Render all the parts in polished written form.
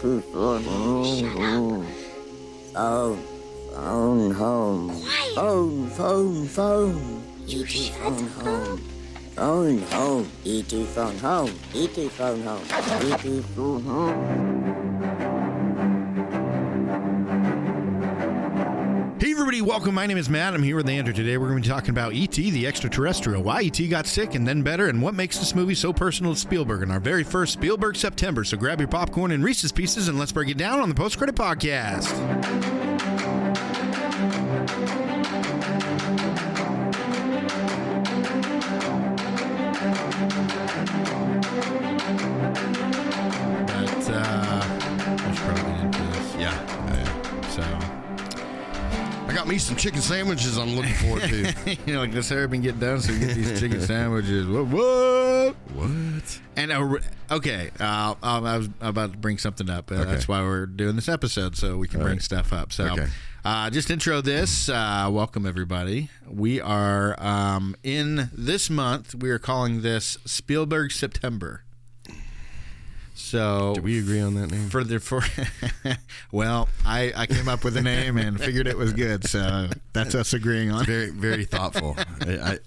Phone home. Quiet. Phone. You E.T. hear phone the home. Phone home. E.T. phone home. E.T. phone home. E.T. phone home. Hey everybody, welcome. My name is Matt. I'm here with Andrew. Today we're going to be talking about E.T. the Extra-Terrestrial, why E.T. got sick and then better, and what makes this movie so personal to Spielberg in our very first Spielberg September. So grab your popcorn and Reese's Pieces and let's break it down on the Post Credit Podcast. I should probably get into this. Yeah. So... I got me some chicken sandwiches I'm looking forward to. You know, like, let's hurry up and get done so we get these chicken sandwiches. What? And, okay, I was about to bring something up. That's why we're doing this episode, so we can bring stuff up. So, just intro this. Welcome, everybody. We are, in this month, we are calling this Spielberg September. So, do we agree on that name? Well, I came up with a name and figured it was good, so that's us agreeing on. Very, very thoughtful.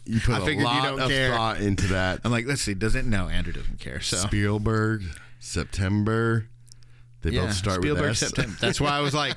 You put a lot of thought into that. I'm like, let's see, no, Andrew doesn't care. So Spielberg September. They both start Spielberg with S. September. That's why I was like,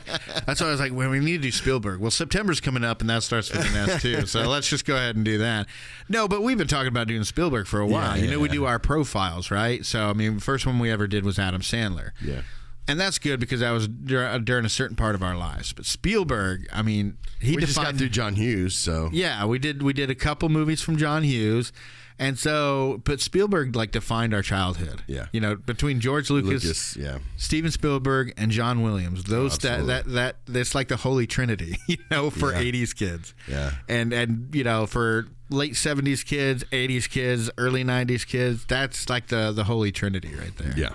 well, we need to do Spielberg. Well, September's coming up, and that starts with an S too. So let's just go ahead and do that. No, but we've been talking about doing Spielberg for a while. We do our profiles, right? So I mean, the first one we ever did was Adam Sandler. Yeah. And that's good because that was during a certain part of our lives. But Spielberg, I mean, we just got through John Hughes, so yeah, we did a couple movies from John Hughes. And so, but Spielberg defined our childhood. Yeah, between George Lucas, Steven Spielberg, and John Williams. Those that's like the holy trinity, for 80s kids. Yeah, and for late 70s kids, 80s kids, early 90s kids. That's like the holy trinity right there. Yeah.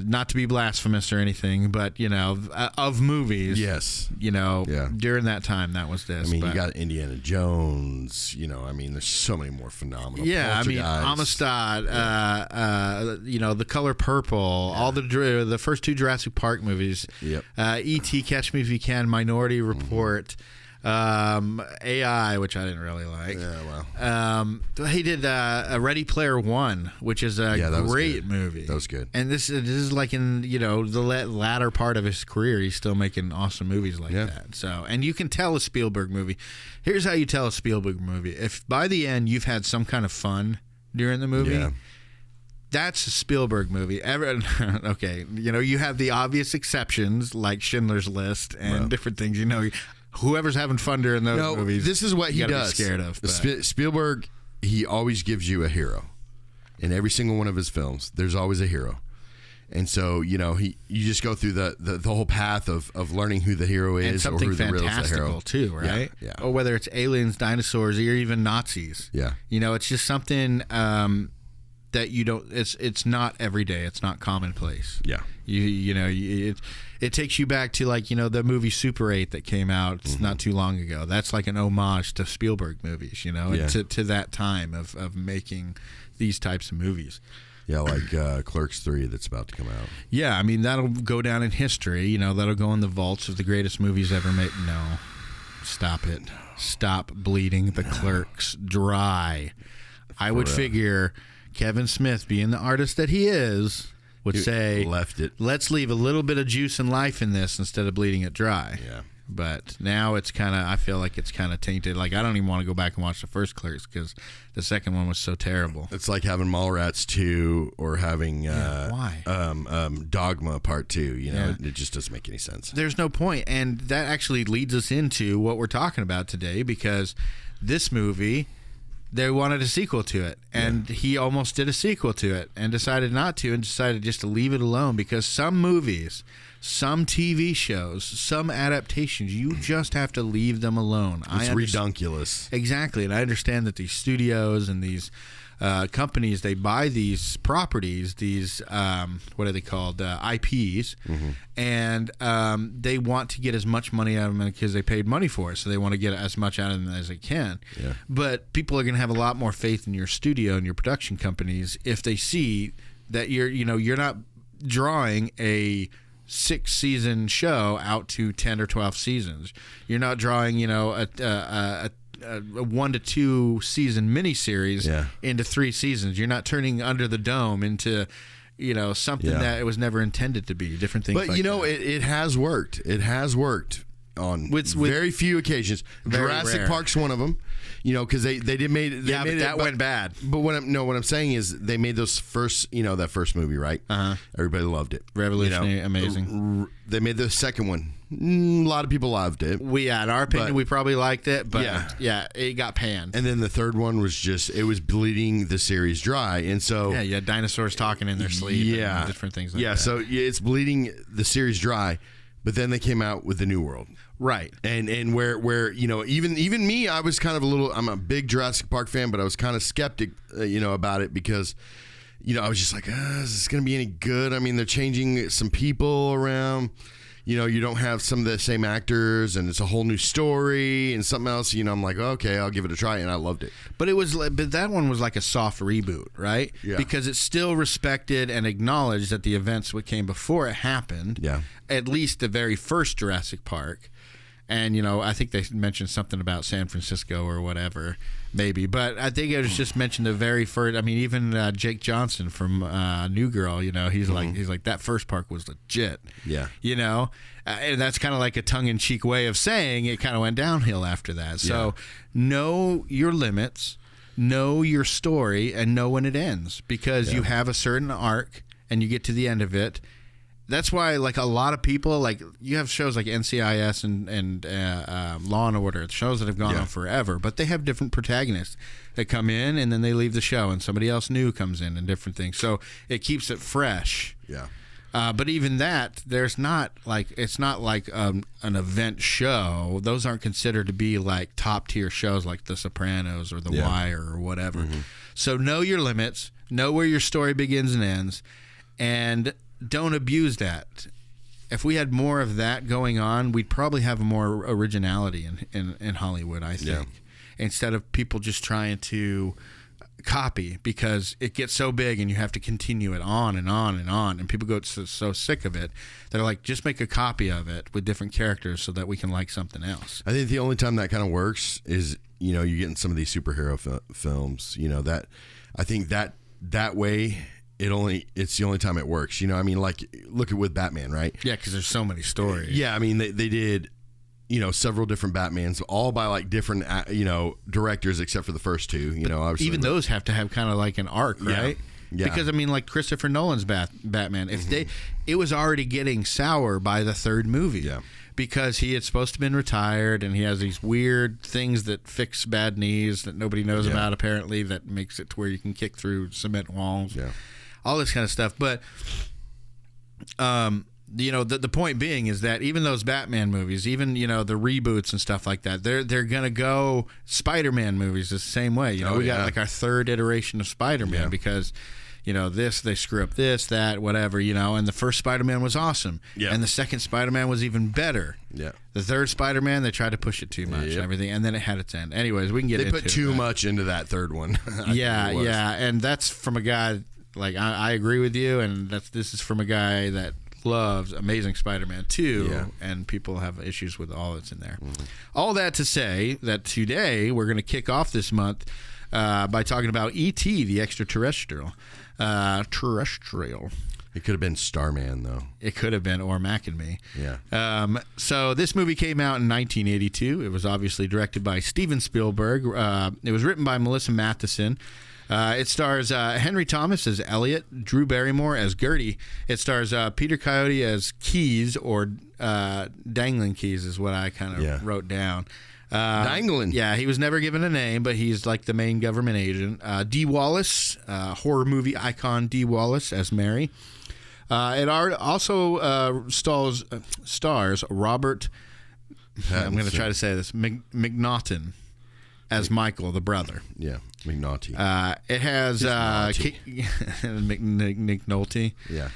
Not to be blasphemous or anything, but of movies. Yes. During that time, that was this. I mean, you got Indiana Jones. I mean, there's so many more phenomenal. Yeah, I mean, Amistad. The Color Purple. All the first two Jurassic Park movies. Yep. E.T. Catch Me If You Can. Minority Report. AI, which I didn't really like. Yeah, well, he did a Ready Player One, which is a great movie. That was good. And this is like in the latter part of his career, he's still making awesome movies like that. So, and you can tell a Spielberg movie. Here's how you tell a Spielberg movie: if by the end you've had some kind of fun during the movie. Yeah. That's a Spielberg movie. Okay, you have the obvious exceptions like Schindler's List and different things. Whoever's having fun during those movies, this is what he does. Be scared of Spielberg. He always gives you a hero in every single one of his films. There's always a hero, and so you just go through the whole path of learning who the hero is and or who the real fantastical hero too, right? Yeah. Or whether it's aliens, dinosaurs, or even Nazis. Yeah. It's just something that you don't. It's not everyday. It's not commonplace. Yeah. It takes you back to the movie Super 8 that came out not too long ago. That's like an homage to Spielberg movies, and to that time of making these types of movies. Yeah, like Clerks 3 that's about to come out. Yeah, I mean, that'll go down in history. That'll go in the vaults of the greatest movies ever made. No. Stop it. Stop bleeding the Clerks dry. I would figure Kevin Smith, being the artist that he is, would say, let's leave a little bit of juice and life in this instead of bleeding it dry. Yeah. But now I feel like it's kind of tainted. Like, I don't even want to go back and watch the first Clerks because the second one was so terrible. It's like having Mallrats 2 or having Dogma Part 2. It just doesn't make any sense. There's no point. And that actually leads us into what we're talking about today, because this movie, they wanted a sequel to it, and he almost did a sequel to it and decided not to, and decided just to leave it alone, because some movies, some TV shows, some adaptations, you just have to leave them alone. It's redunculous. Exactly, and I understand that these studios and these companies, they buy these properties, these what are they called, IPs, and they want to get as much money out of them because they paid money for it, so they want to get as much out of them as they can. But people are going to have a lot more faith in your studio and your production companies if they see that you're not drawing a 6-season show out to 10 or 12 seasons. You're not drawing, a 1 to 2 season miniseries into 3 seasons. You're not turning Under the Dome into, something that it was never intended to be. Different things. But it has worked. It has worked on very few occasions. Jurassic Park's one of them. Because they made it, that went bad. But what I'm saying is they made those first, that first movie, right? Everybody loved it. Revolutionary, amazing. They made the second one. A lot of people loved it. In our opinion, we probably liked it, but it got panned. And then the third one was it was bleeding the series dry, and so you had dinosaurs talking in their sleep, and different things like that. So it's bleeding the series dry, but then they came out with the New World. Right. And where even me, I was kind of I'm a big Jurassic Park fan, but I was kind of skeptic about it because I was just like, is this going to be any good? I mean, they're changing some people around. You don't have some of the same actors, and it's a whole new story and something else. I'm like, okay, I'll give it a try, and I loved it. But that one was like a soft reboot, right? Yeah. Because it still respected and acknowledged that the events that came before it happened. Yeah. At least the very first Jurassic Park. And, I think they mentioned something about San Francisco or whatever, maybe. But I think it was just mentioned the very first. I mean, even Jake Johnson from New Girl, he's like, that first park was legit. Yeah. And that's kind of like a tongue-in-cheek way of saying it kind of went downhill after that. So know your limits, know your story, and know when it ends. Because you have a certain arc, and you get to the end of it. That's why, like, a lot of people, like, you have shows like NCIS and Law & Order, shows that have gone on forever, but they have different protagonists that come in, and then they leave the show, and somebody else new comes in and different things. So it keeps it fresh. Yeah. But even that, it's not like an event show. Those aren't considered to be, like, top-tier shows like The Sopranos or The Wire or whatever. Mm-hmm. So know your limits, know where your story begins and ends, and don't abuse that. If we had more of that going on, we'd probably have more originality in Hollywood, I think. Instead of people just trying to copy, because it gets so big and you have to continue it on and on and on, and people go so sick of it, they're like, just make a copy of it with different characters so that we can like something else. I think the only time that kind of works is, you get in some of these superhero films, that I think that way it's the only time it works. I mean, like, look at with Batman, right? Yeah, because there's so many stories. Yeah, I mean, they did, several different Batmans, all by like different, directors, except for the first two. Obviously, even those have to have kind of like an arc, right? Yeah. Because I mean, like Christopher Nolan's Batman, it was already getting sour by the third movie. Yeah. Because he had supposed to have been retired, and he has these weird things that fix bad knees that nobody knows about, apparently, that makes it to where you can kick through cement walls. Yeah. All this kind of stuff. But, the point being is that even those Batman movies, even, the reboots and stuff like that, they're going to go. Spider-Man movies the same way. We got like our third iteration of Spider-Man because, they screw up this, that, whatever, and the first Spider-Man was awesome. Yeah. And the second Spider-Man was even better. Yeah. The third Spider-Man, they tried to push it too much and everything, and then it had its end. Anyways, we can get into it. They put too much into that third one. Yeah. And that's from a guy. Like, I agree with you, and this is from a guy that loves Amazing Spider-Man 2, and people have issues with all that's in there. Mm-hmm. All that to say that today we're going to kick off this month by talking about E.T., the Extra-Terrestrial. Terrestrial. It could have been Starman, though. It could have been, or Mac and Me. Yeah. So this movie came out in 1982. It was obviously directed by Steven Spielberg. It was written by Melissa Matheson. It stars Henry Thomas as Elliot, Drew Barrymore as Gertie. It stars Peter Coyote as Keys, or Dangling Keys is what I kind of wrote down. Dangling. Yeah, he was never given a name, but he's like the main government agent. Dee Wallace, horror movie icon Dee Wallace as Mary. It also stars Robert, I'm going to try to say this, McNaughton as Michael, the brother. Yeah, McNaughty. It has McNulty. Yeah.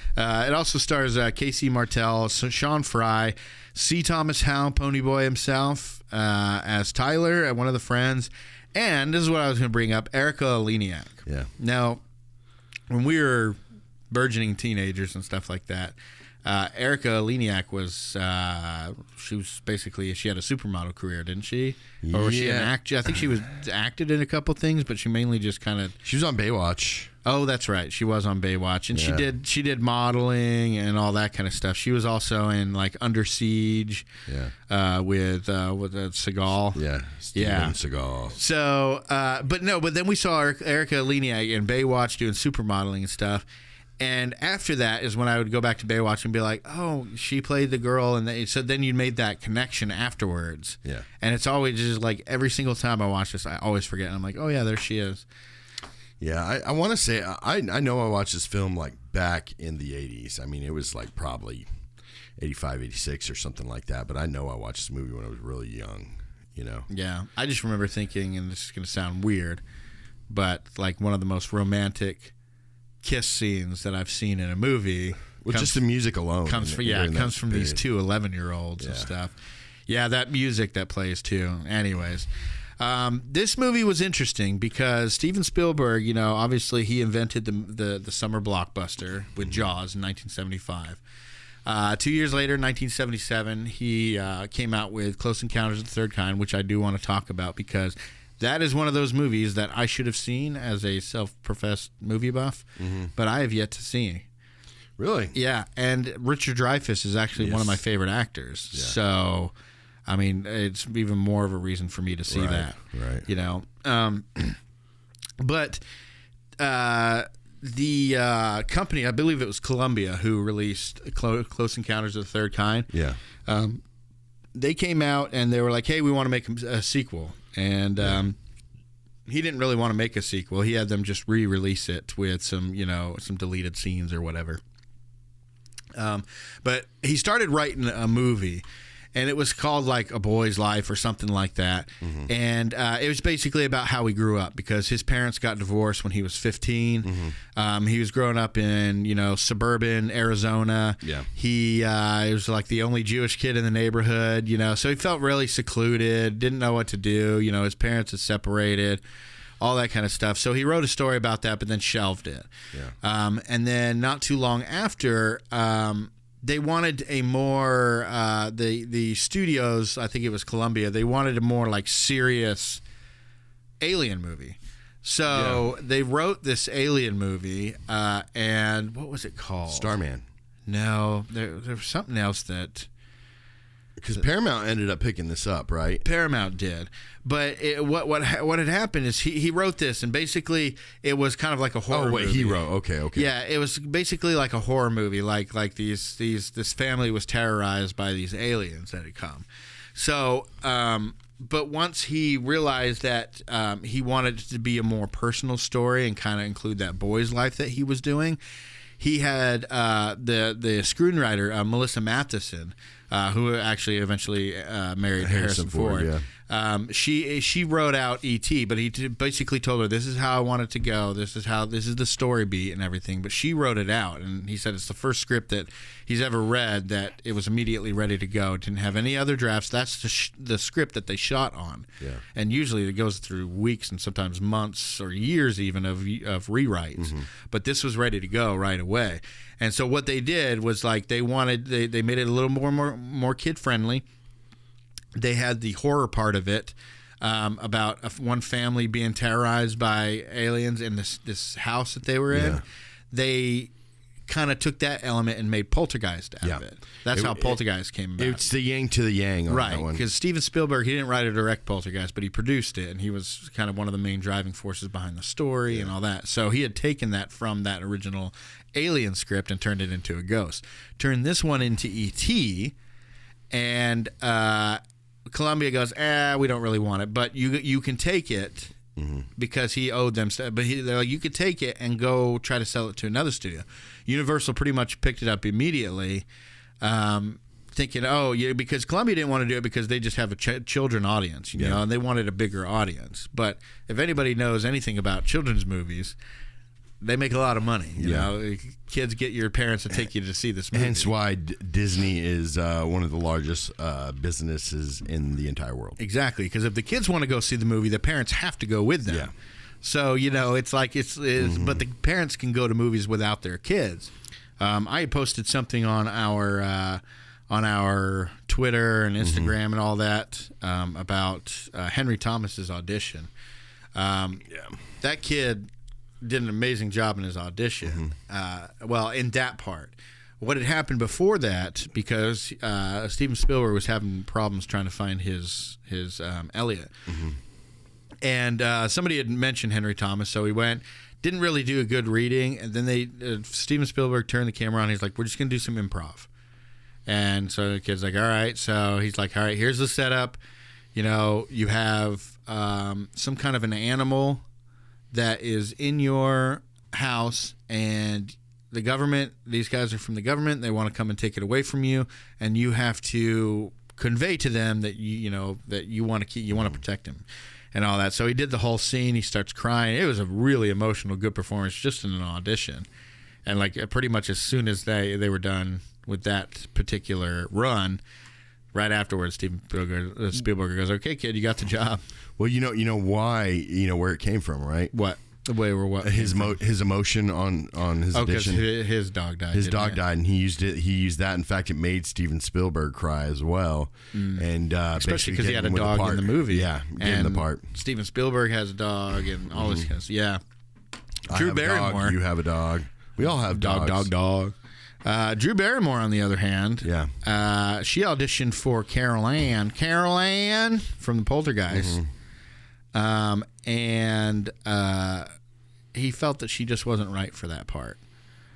It also stars Casey Martell, Sean Fry, C. Thomas Howe, Ponyboy himself, as Tyler, one of the friends, and this is what I was going to bring up, Erica Eleniak. Yeah. Now, when we were burgeoning teenagers and stuff like that. Erica Leniak was she had a supermodel career, didn't she? Or was she an actor? I think she was acted in a couple things, but she mainly just kind of. She was on Baywatch. Oh, that's right. She was on Baywatch, and she did modeling and all that kind of stuff. She was also in like Under Siege, with Seagal. Yeah, Steven Seagal. So, but then we saw Erica Leniak in Baywatch doing supermodeling and stuff. And after that is when I would go back to Baywatch and be like, oh, she played the girl. And so then you made that connection afterwards. Yeah. And it's always just like every single time I watch this, I always forget. And I'm like, oh, yeah, there she is. Yeah, I want to say, I know I watched this film like back in the 80s. I mean, it was like probably 85, 86 or something like that. But I know I watched this movie when I was really young, you know? Yeah. I just remember thinking, and this is going to sound weird, but like one of the most romantic kiss scenes that I've seen in a movie. Well, just the music alone comes from these two 11-year-olds and stuff. Yeah, that music that plays too. Anyways, this movie was interesting because Steven Spielberg, you know, obviously he invented the summer blockbuster with Jaws in 1975. 2 years later, 1977, he came out with Close Encounters of the Third Kind, which I do want to talk about because that is one of those movies that I should have seen as a self-professed movie buff, but I have yet to see. Really? Yeah, and Richard Dreyfuss is actually one of my favorite actors. Yeah. So, I mean, it's even more of a reason for me to see that. Right. You know, but the company, I believe it was Columbia, who released Close Encounters of the Third Kind. Yeah. They came out and they were like, "Hey, we want to make a sequel." And he didn't really want to make a sequel. He had them just re-release it with some deleted scenes or whatever. But he started writing a movie, and it was called like A Boy's Life or something like that. And it was basically about how he grew up because his parents got divorced when he was 15. He was growing up in, suburban Arizona. Yeah. He was like the only Jewish kid in the neighborhood, so he felt really secluded, didn't know what to do. His parents had separated, all that kind of stuff. So he wrote a story about that, but then shelved it. Yeah. And then not too long after, they wanted a more the studios, I think it was Columbia, they wanted a more like serious alien movie. So they wrote this alien movie, and what was it called? Starman. No, there was something else that... Because Paramount ended up picking this up, right? Paramount did. But what had happened is he wrote this, and basically it was kind of like a horror movie. He wrote. Okay. Yeah, it was basically like a horror movie, like this family was terrorized by these aliens that had come. So, but once he realized that he wanted it to be a more personal story and kind of include that boy's life that he was doing, he had the screenwriter Melissa Matheson, who actually eventually married Harrison Ford. Yeah. She wrote out E.T., but he basically told her, this is how I want it to go. This is the story beat and everything. But she wrote it out, and he said it's the first script that he's ever read that it was immediately ready to go. It didn't have any other drafts. That's the script that they shot on. Yeah. And usually it goes through weeks and sometimes months or years even of rewrites. But this was ready to go right away. And so what they did was like they made it a little more kid friendly. They had the horror part of it about one family being terrorized by aliens in this house that they were in. Yeah. They kind of took that element and made Poltergeist out of it. That's how Poltergeist came about. It's the yang to the yang on that one. Because Steven Spielberg, he didn't write or direct Poltergeist, but he produced it, and he was kind of one of the main driving forces behind the story and all that. So he had taken that from that original Alien script and turned it into a ghost. Turned this one into E.T., and Columbia goes, we don't really want it, but you can take it because he owed them stuff. But they're like, you could take it and go try to sell it to another studio. Universal pretty much picked it up immediately, thinking, because Columbia didn't want to do it because they just have a children audience, you know, and they wanted a bigger audience. But if anybody knows anything about children's movies, they make a lot of money. You know, kids get your parents to take you to see this movie. Hence why Disney is one of the largest businesses in the entire world. Exactly, because if the kids want to go see the movie, the parents have to go with them. Yeah. So, it's like but the parents can go to movies without their kids. I posted something on our Twitter and Instagram and all that about Henry Thomas's audition. That kid did an amazing job in his audition. In that part. What had happened before that, because Steven Spielberg was having problems trying to find his Elliot. And somebody had mentioned Henry Thomas, so he went, didn't really do a good reading, and then Steven Spielberg turned the camera on. He's like, we're just going to do some improv. And so the kid's like, all right. So he's like, all right, here's the setup. You have some kind of an animal that is in your house, and the government, these guys are from the government, they want to come and take it away from you, and you have to convey to them that you want to protect him and all that. So he did the whole scene. He starts crying. It was a really emotional, good performance just in an audition. And like pretty much as soon as they were done with that particular run, right afterwards, Steven Spielberg goes, "Okay, kid, you got the job." Well, you know why, where it came from, right? What? The way or what? His emotion on his audition. Because his dog died. His dog died, and he used that. In fact, it made Steven Spielberg cry as well. And especially because he had a dog in the movie. Yeah, gave him the part. Steven Spielberg has a dog, and all this kind of stuff. Yeah. Drew Barrymore. You have a dog. We all have dogs. Dog. Drew Barrymore, on the other hand, she auditioned for Carol Ann from the Poltergeist. And he felt that she just wasn't right for that part.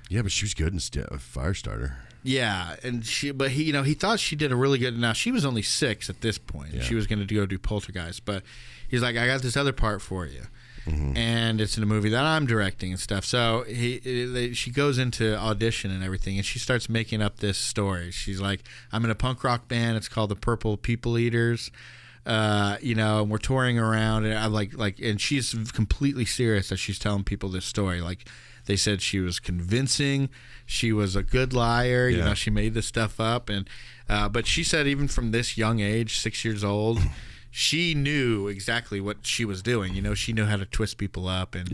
Yeah, but she was good in Firestarter. Yeah, and he thought she did a really good. Now she was only 6 at this point. Yeah. She was going to go do Poltergeist, but he's like, I got this other part for you, and it's in a movie that I'm directing and stuff. So she goes into audition and everything, and she starts making up this story. She's like, I'm in a punk rock band. It's called the Purple People Eaters. And we're touring around, and I'm like, and she's completely serious that she's telling people this story. Like, they said she was convincing, she was a good liar. Yeah. She made this stuff up, and but she said even from this young age, 6 years old, she knew exactly what she was doing. She knew how to twist people up and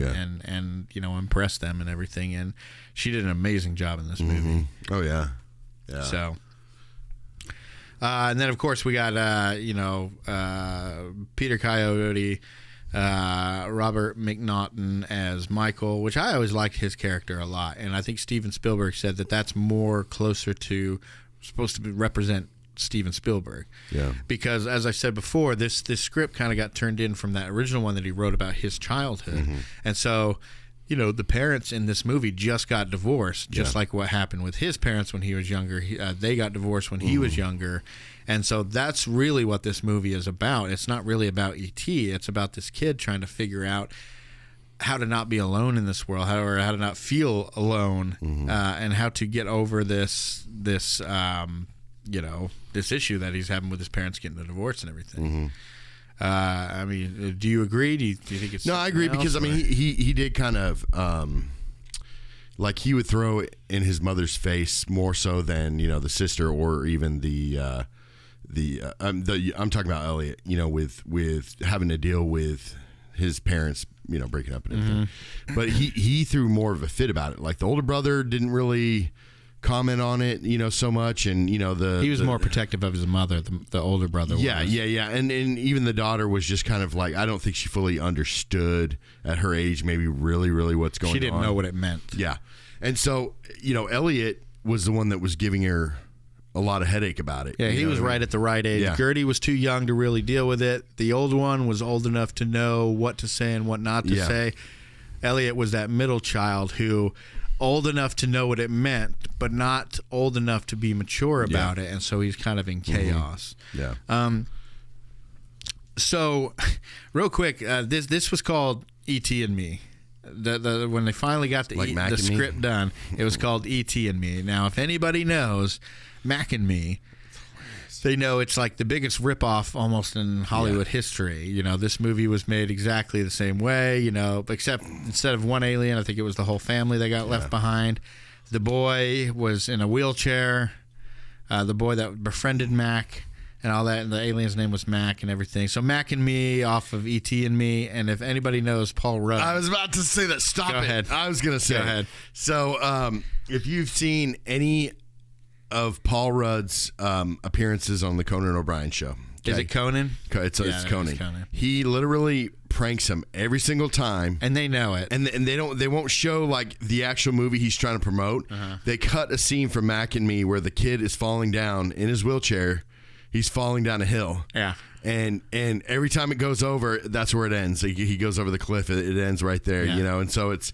impress them and everything. And she did an amazing job in this movie. Oh yeah. So. And then, of course, we got, Peter Coyote, Robert McNaughton as Michael, which I always liked his character a lot. And I think Steven Spielberg said that that's more closer to supposed to represent Steven Spielberg. Yeah. Because, as I said before, this script kind of got turned in from that original one that he wrote about his childhood. And so, the parents in this movie just got divorced, just like what happened with his parents when he was younger. They got divorced when he was younger. And so that's really what this movie is about. It's not really about E.T. It's about this kid trying to figure out how to not be alone in this world, how to not feel alone, and how to get over this issue that he's having with his parents getting a divorce and everything. Do you agree? Do you think it's... No, I agree because, he did kind of, like he would throw in his mother's face more so than, the sister or even I'm talking about Elliot, with having to deal with his parents, breaking up and everything. But he threw more of a fit about it. Like the older brother didn't really comment on it, so much, and he was more protective of his mother. The older brother, yeah, and even the daughter was just kind of like, I don't think she fully understood at her age, maybe really what's going on. She didn't know what it meant. Yeah, and so Elliot was the one that was giving her a lot of headache about it. Yeah, he was right at the right age. Yeah. Gertie was too young to really deal with it. The old one was old enough to know what to say and what not to say. Elliot was that middle child who old enough to know what it meant, but not old enough to be mature about it, and so he's kind of in chaos. So, real quick, this was called E.T. and Me. When they finally got the script done, it was called E.T. and Me. Now, if anybody knows Mac and Me, they know it's like the biggest ripoff almost in Hollywood history. This movie was made exactly the same way, except instead of one alien, I think it was the whole family that got left behind. The boy was in a wheelchair, the boy that befriended Mac, and all that, and the alien's name was Mac and everything. So Mac and Me off of E.T. and Me, and if anybody knows Paul Rudd. I was about to say that. Stop Go it. ahead. I was going to say. Go ahead. So if you've seen any of Paul Rudd's appearances on the Conan O'Brien show. Is it Conan? It's Conan. Conan. He literally pranks him every single time. And they know it. And they won't show like the actual movie he's trying to promote. They cut a scene from Mac and Me where the kid is falling down in his wheelchair. He's falling down a hill. Yeah. And every time it goes over, that's where it ends. He goes over the cliff. It ends right there, Yeah. you know. And so it's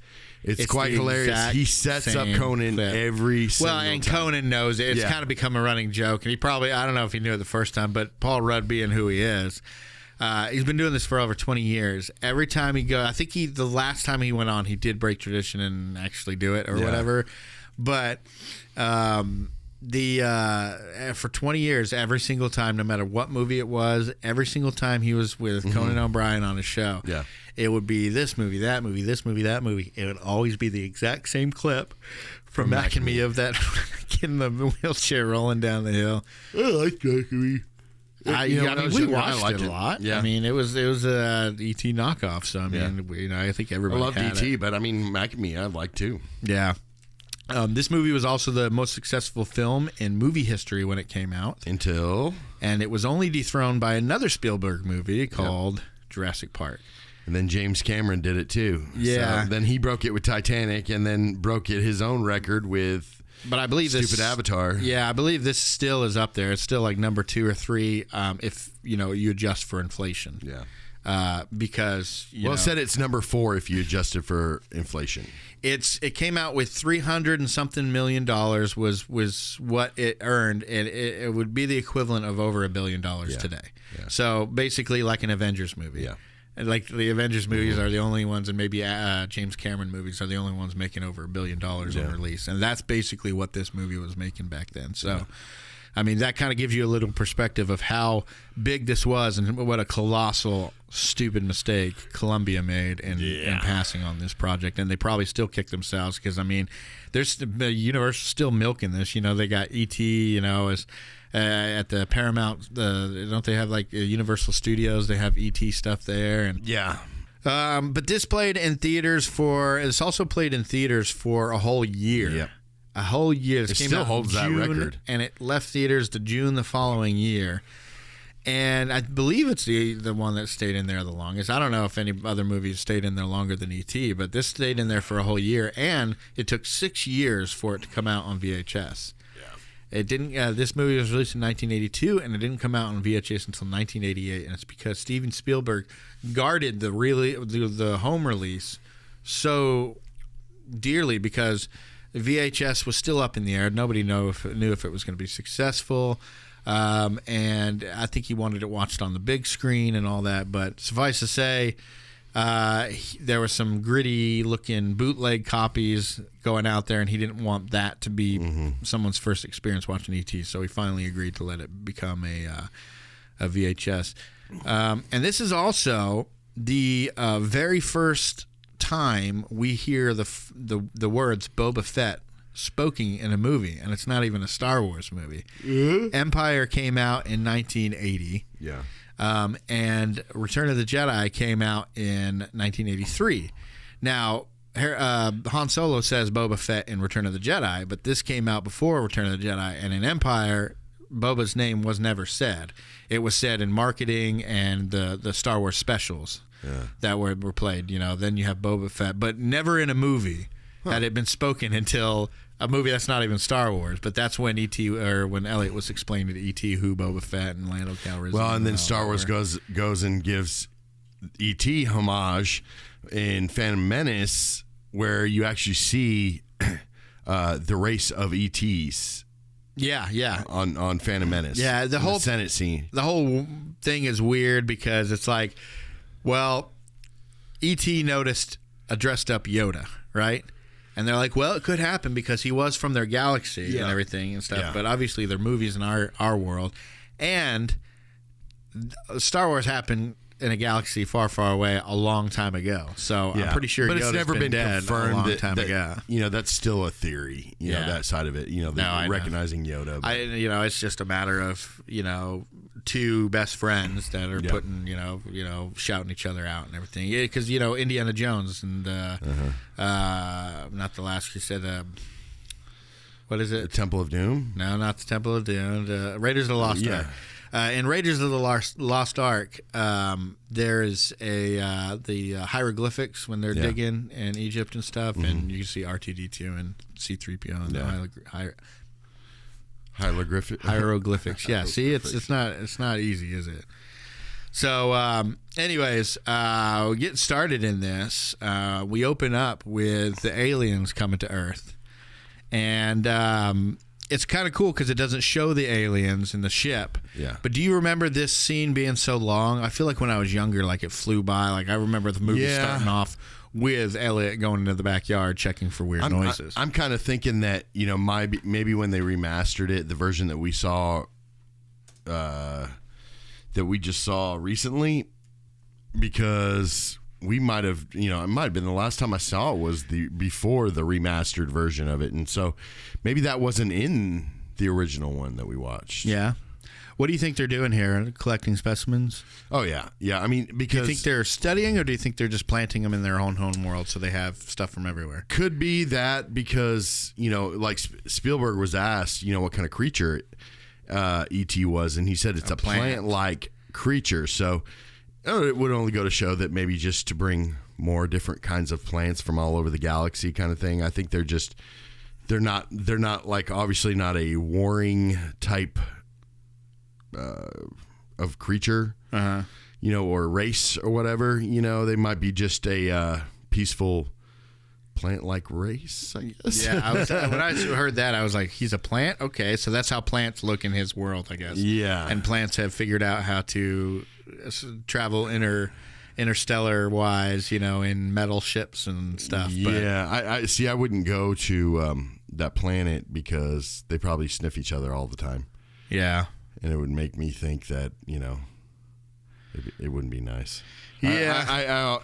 quite the hilarious. exact He sets up same Conan clip. every single Well, and time. Conan knows it. It's kind of become a running joke. And he probably, I don't know if he knew it the first time, but Paul Rudd being who he is, he's been doing this for over 20 years. Every time he goes, I think the last time he went on, he did break tradition and actually do it or whatever. But for 20 years, every single time, no matter what movie it was, every single time he was with Conan O'Brien on his show, it would be this movie, that movie, this movie, that movie. It would always be the exact same clip from Mac and Me of that kid in the wheelchair rolling down the hill. I like that movie. We watched it a lot. Yeah. I mean, it was a E.T. knockoff. So I mean, I think everybody. I loved had E.T., it. but I mean, Mac and Me, I like too. Yeah. This movie was also the most successful film in movie history when it came out. And it was only dethroned by another Spielberg movie called Jurassic Park. And then James Cameron did it too. Yeah. So then he broke it with Titanic, and then broke it his own record with. But I believe Stupid Avatar. Yeah, I believe this still is up there. It's still like number 2 or 3 if you adjust for inflation. Yeah. Because it said it's number 4 if you adjust it for inflation. It came out with $300 and something million was what it earned, and it would be the equivalent of over $1 billion today. Yeah. So basically, like an Avengers movie. Yeah. And like the Avengers movies are the only ones, and maybe James Cameron movies are the only ones making over $1 billion on release, and that's basically what this movie was making back then. So. I mean, that kind of gives you a little perspective of how big this was and what a colossal, stupid mistake Columbia made in passing on this project. And they probably still kick themselves because, I mean, the Universal's still milking this. You know, they got E.T., as at the Paramount. Don't they have, like, Universal Studios? They have E.T. stuff there. And but this played in theaters it's also played in theaters for a whole year. Yeah. A whole year. It still holds that record. And it left theaters to June the following year. And I believe it's the one that stayed in there the longest. I don't know if any other movies stayed in there longer than E.T., but this stayed in there for a whole year. And it took 6 years for it to come out on VHS. It didn't. This movie was released in 1982, and it didn't come out on VHS until 1988. And it's because Steven Spielberg guarded the home release so dearly because VHS was still up in the air. Nobody knew if it was going to be successful, and I think he wanted it watched on the big screen and all that. But suffice to say, there were some gritty-looking bootleg copies going out there, and he didn't want that to be someone's first experience watching E.T., so he finally agreed to let it become a VHS. And this is also the very first time we hear the words Boba Fett spoken in a movie, and it's not even a Star Wars movie. Empire came out in 1980. Yeah. And Return of the Jedi came out in 1983. Now, Han Solo says Boba Fett in Return of the Jedi, but this came out before Return of the Jedi, and in Empire, Boba's name was never said. It was said in marketing and the Star Wars specials that were played. Then you have Boba Fett, but never in a movie had it been spoken until a movie that's not even Star Wars. But that's when when Elliot was explaining to E.T. who Boba Fett and Lando Calrissian. Well, and then Star Wars goes and gives E.T. homage in Phantom Menace, where you actually see the race of E.T.s. Yeah. On Phantom Menace. Yeah, the whole Senate scene. The whole thing is weird because it's like, well, E.T. noticed a dressed up Yoda, right? And they're like, well, it could happen because he was from their galaxy and everything and stuff. Yeah. But obviously, they're movies in our world. And Star Wars happened in a galaxy far, far away a long time ago. So I'm pretty sure but Yoda's it's never been dead confirmed a long that, time ago. That's still a theory. You know, that side of it. Recognizing Yoda. But. It's just a matter of two best friends that are putting shouting each other out and everything. Because Indiana Jones and not the Last Crusade. What is it? The Temple of Doom? No, not the Temple of Doom. Raiders of the Lost Ark. In Raiders of the Lost Ark, there's the hieroglyphics when they're digging in Egypt and stuff, and you can see R2-D2 and C-3PO and the hieroglyphics. Yeah, see, it's not easy, is it? So, anyways, getting started in this, we open up with the aliens coming to Earth. And it's kind of cool because it doesn't show the aliens in the ship. Yeah. But do you remember this scene being so long? I feel like when I was younger, like it flew by. Like I remember the movie starting off with Elliot going into the backyard checking for weird noises. I'm kind of thinking that maybe when they remastered it, the version that we saw, that we just saw recently, because. We might have, it might have been the last time I saw it was before the remastered version of it. And so maybe that wasn't in the original one that we watched. Yeah. What do you think they're doing here? Collecting specimens? Oh, yeah. Yeah. I mean, because. Do you think they're studying or do you think they're just planting them in their own home world so they have stuff from everywhere? Could be that because, like Spielberg was asked, what kind of creature E.T. was. And he said it's a plant-like creature. So. It would only go to show that maybe just to bring more different kinds of plants from all over the galaxy kind of thing. I think they're not like obviously not a warring type of creature, or race or whatever. They might be just a peaceful plant-like race, I guess. Yeah, when I heard that, I was like, he's a plant? Okay, so that's how plants look in his world, I guess. Yeah. And plants have figured out how to travel interstellar wise, in metal ships and stuff. Yeah, I see. I wouldn't go to that planet because they probably sniff each other all the time. Yeah, and it would make me think that it wouldn't be nice. Yeah,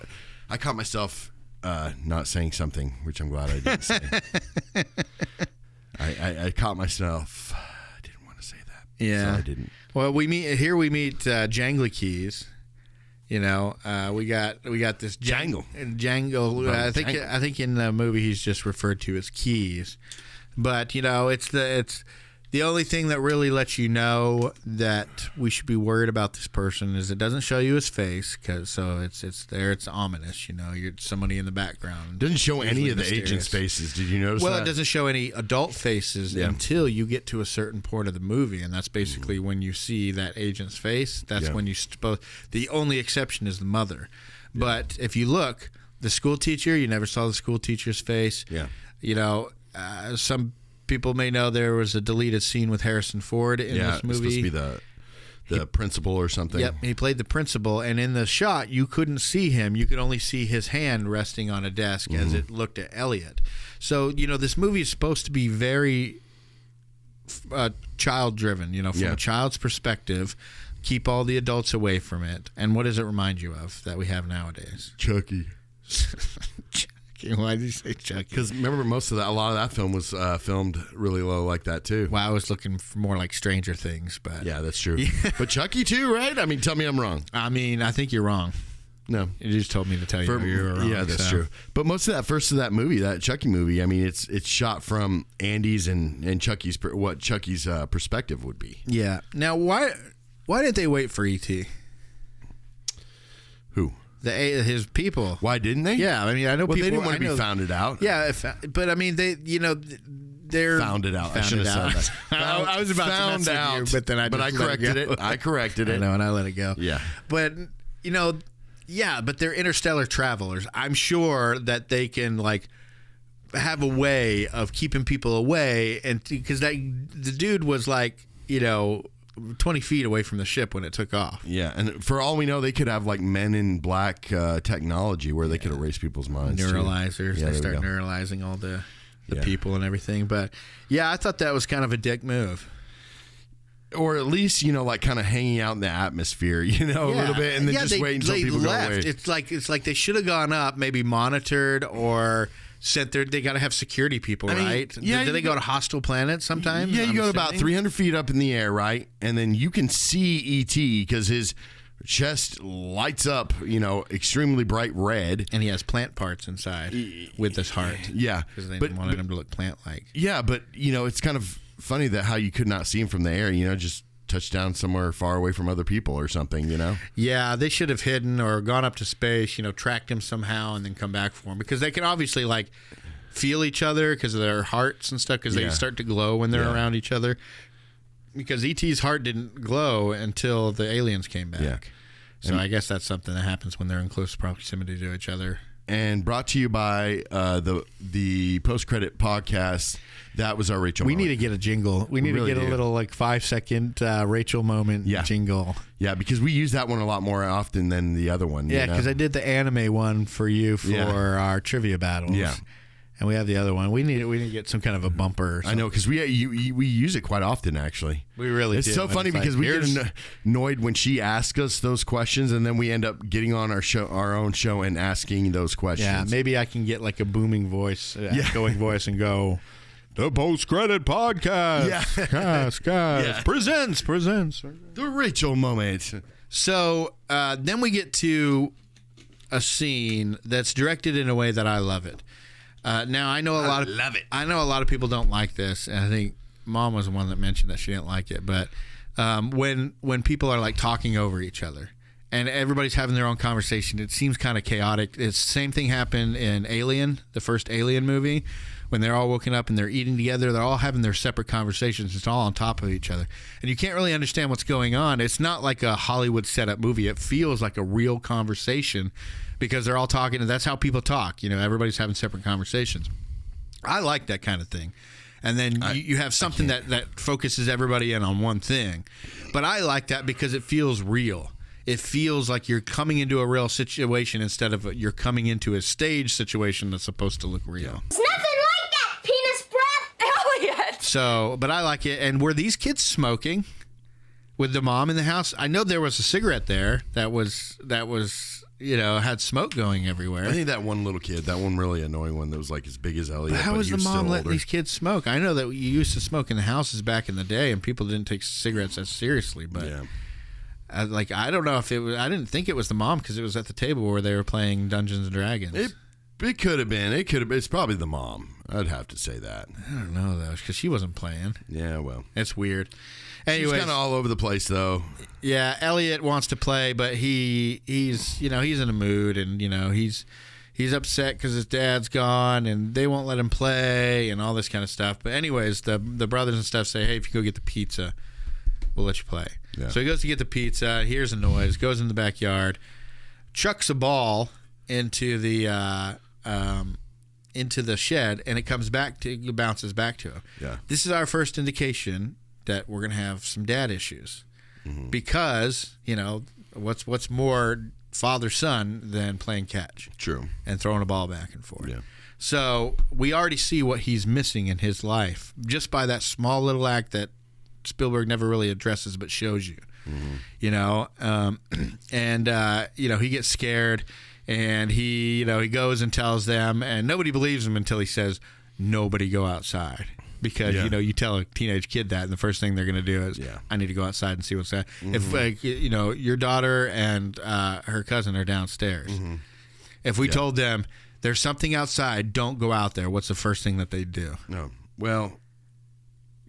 I caught myself not saying something, which I'm glad I didn't say. I caught myself. I didn't want to say that. Yeah, so I didn't. Well, we meet Jangly Keys. We got this Jangle. I think in the movie he's just referred to as Keys, but it's the only thing that really lets you know that we should be worried about this person is it doesn't show you his face it's ominous. You're somebody in the background. It doesn't show any of the agents' faces. Did you notice? Well, that? It doesn't show any adult faces until you get to a certain point of the movie, and that's basically when you see that agent's face. That's when you the only exception is the mother. Yeah. But if you look, the school teacher, you never saw the school teacher's face. Yeah. Some people may know there was a deleted scene with Harrison Ford in this movie. It's supposed to be the principal or something. Yep, he played the principal, and in the shot, you couldn't see him. You could only see his hand resting on a desk as it looked at Elliot. So, this movie is supposed to be very child-driven, from a child's perspective. Keep all the adults away from it. And what does it remind you of that we have nowadays? Chucky. Why did you say Chucky? Because remember, a lot of that film was filmed really low like that too. Well, I was looking for more like Stranger Things, but yeah, that's true. But Chucky too, right? I mean, tell me I'm wrong. I mean, I think you're wrong. No, you just told me to tell you you were wrong. Yeah, that's true. But most of that movie, that Chucky movie, I mean, it's shot from Andy's and Chucky's what Chucky's perspective would be. Yeah. Now, why did they wait for E.T.? Who? His people. Why didn't they? Yeah, I mean, I know people. They didn't want to be founded out. Yeah, but I mean, they're found it out. I shouldn't have said that. I was about to mess with you, but then I corrected it. I corrected it. I know, and I let it go. Yeah, but but they're interstellar travelers. I'm sure that they can have a way of keeping people away, and because the dude was 20 feet away from the ship when it took off. Yeah, and for all we know, they could have Men in Black technology where they could erase people's minds. Neuralizers. Yeah, they start neuralizing all the people and everything. But yeah, I thought that was kind of a dick move. or at least, like kind of hanging out in the atmosphere, a little bit, and then just wait until people go away. It's like they should have gone up, maybe monitored or sent there. They got to have security people, right? Yeah. Do they go to hostile planets sometimes? Yeah, you go about 300 feet up in the air, right? And then you can see E.T. because his chest lights up, extremely bright red. And he has plant parts inside with his heart. Yeah. Because they wanted him to look plant-like. Yeah, but, it's kind of funny that how you could not see him from the air, just touch down somewhere far away from other people or something, Yeah, they should have hidden or gone up to space, tracked him somehow and then come back for him. Because they can obviously, feel each other because of their hearts and stuff because they start to glow when they're around each other. Because E.T.'s heart didn't glow until the aliens came back. Yeah. So I guess that's something that happens when they're in close proximity to each other. And brought to you by the post-credit podcast. That was our Rachel moment. We need to get a jingle. We need to get a little 5-second Rachel moment jingle. Yeah, because we use that one a lot more often than the other one. Yeah, because I did the anime one for you for our trivia battles. Yeah. And we have the other one. We need to get some kind of a bumper. Or something. I know, because we use it quite often, actually. We really do. It's so funny because we get annoyed when she asks us those questions, and then we end up getting on our own show and asking those questions. Yeah, maybe I can get a booming voice, going voice, and go, the post-credit podcast. Yeah. Guys. Presents. The Rachel moment. So then we get to a scene that's directed in a way that I love it. Now I know I know a lot of people don't like this, and I think Mom was the one that mentioned that she didn't like it. But when people are talking over each other, and everybody's having their own conversation, it seems kind of chaotic. It's the same thing happened in Alien, the first Alien movie, when they're all woken up and they're eating together. They're all having their separate conversations. It's all on top of each other, and you can't really understand what's going on. It's not like a Hollywood setup movie. It feels like a real conversation. Because they're all talking, and that's how people talk. Everybody's having separate conversations. I like that kind of thing. And then you have something that focuses everybody in on one thing. But I like that because it feels real. It feels like you're coming into a real situation instead of you're coming into a stage situation that's supposed to look real. It's nothing like that, penis breath! Elliot! So, but I like it. And were these kids smoking with the mom in the house? I know there was a cigarette there that was had smoke going everywhere. I think that one little kid, that one really annoying one that was as big as Elliot. But how was the mom letting these kids smoke? I know that you used to smoke in the houses back in the day, and people didn't take cigarettes as seriously. But I don't know if it was. I didn't think it was the mom because it was at the table where they were playing Dungeons and Dragons. It could have been. It's probably the mom. I'd have to say that. I don't know though, because she wasn't playing. Yeah, well, it's weird. Anyway, she's kind of all over the place though. Yeah, Elliot wants to play, but he's in a mood, and he's upset because his dad's gone, and they won't let him play, and all this kind of stuff. But anyways, the brothers and stuff say, hey, if you go get the pizza, we'll let you play. Yeah. So he goes to get the pizza, hears a noise, goes in the backyard, chucks a ball into the shed, and it bounces back to him. Yeah. This is our first indication that we're going to have some dad issues. Mm-hmm. Because, what's more father-son than playing catch? True. And throwing a ball back and forth. Yeah. So we already see what he's missing in his life just by that small little act that Spielberg never really addresses but shows you. Mm-hmm. He gets scared, and he goes and tells them, and nobody believes him until he says, nobody go outside. Because, you tell a teenage kid that, and the first thing they're going to do is, I need to go outside and see what's that. Mm-hmm. If, your daughter and her cousin are downstairs. Mm-hmm. If we told them, there's something outside, don't go out there, what's the first thing that they'd do? No. Well,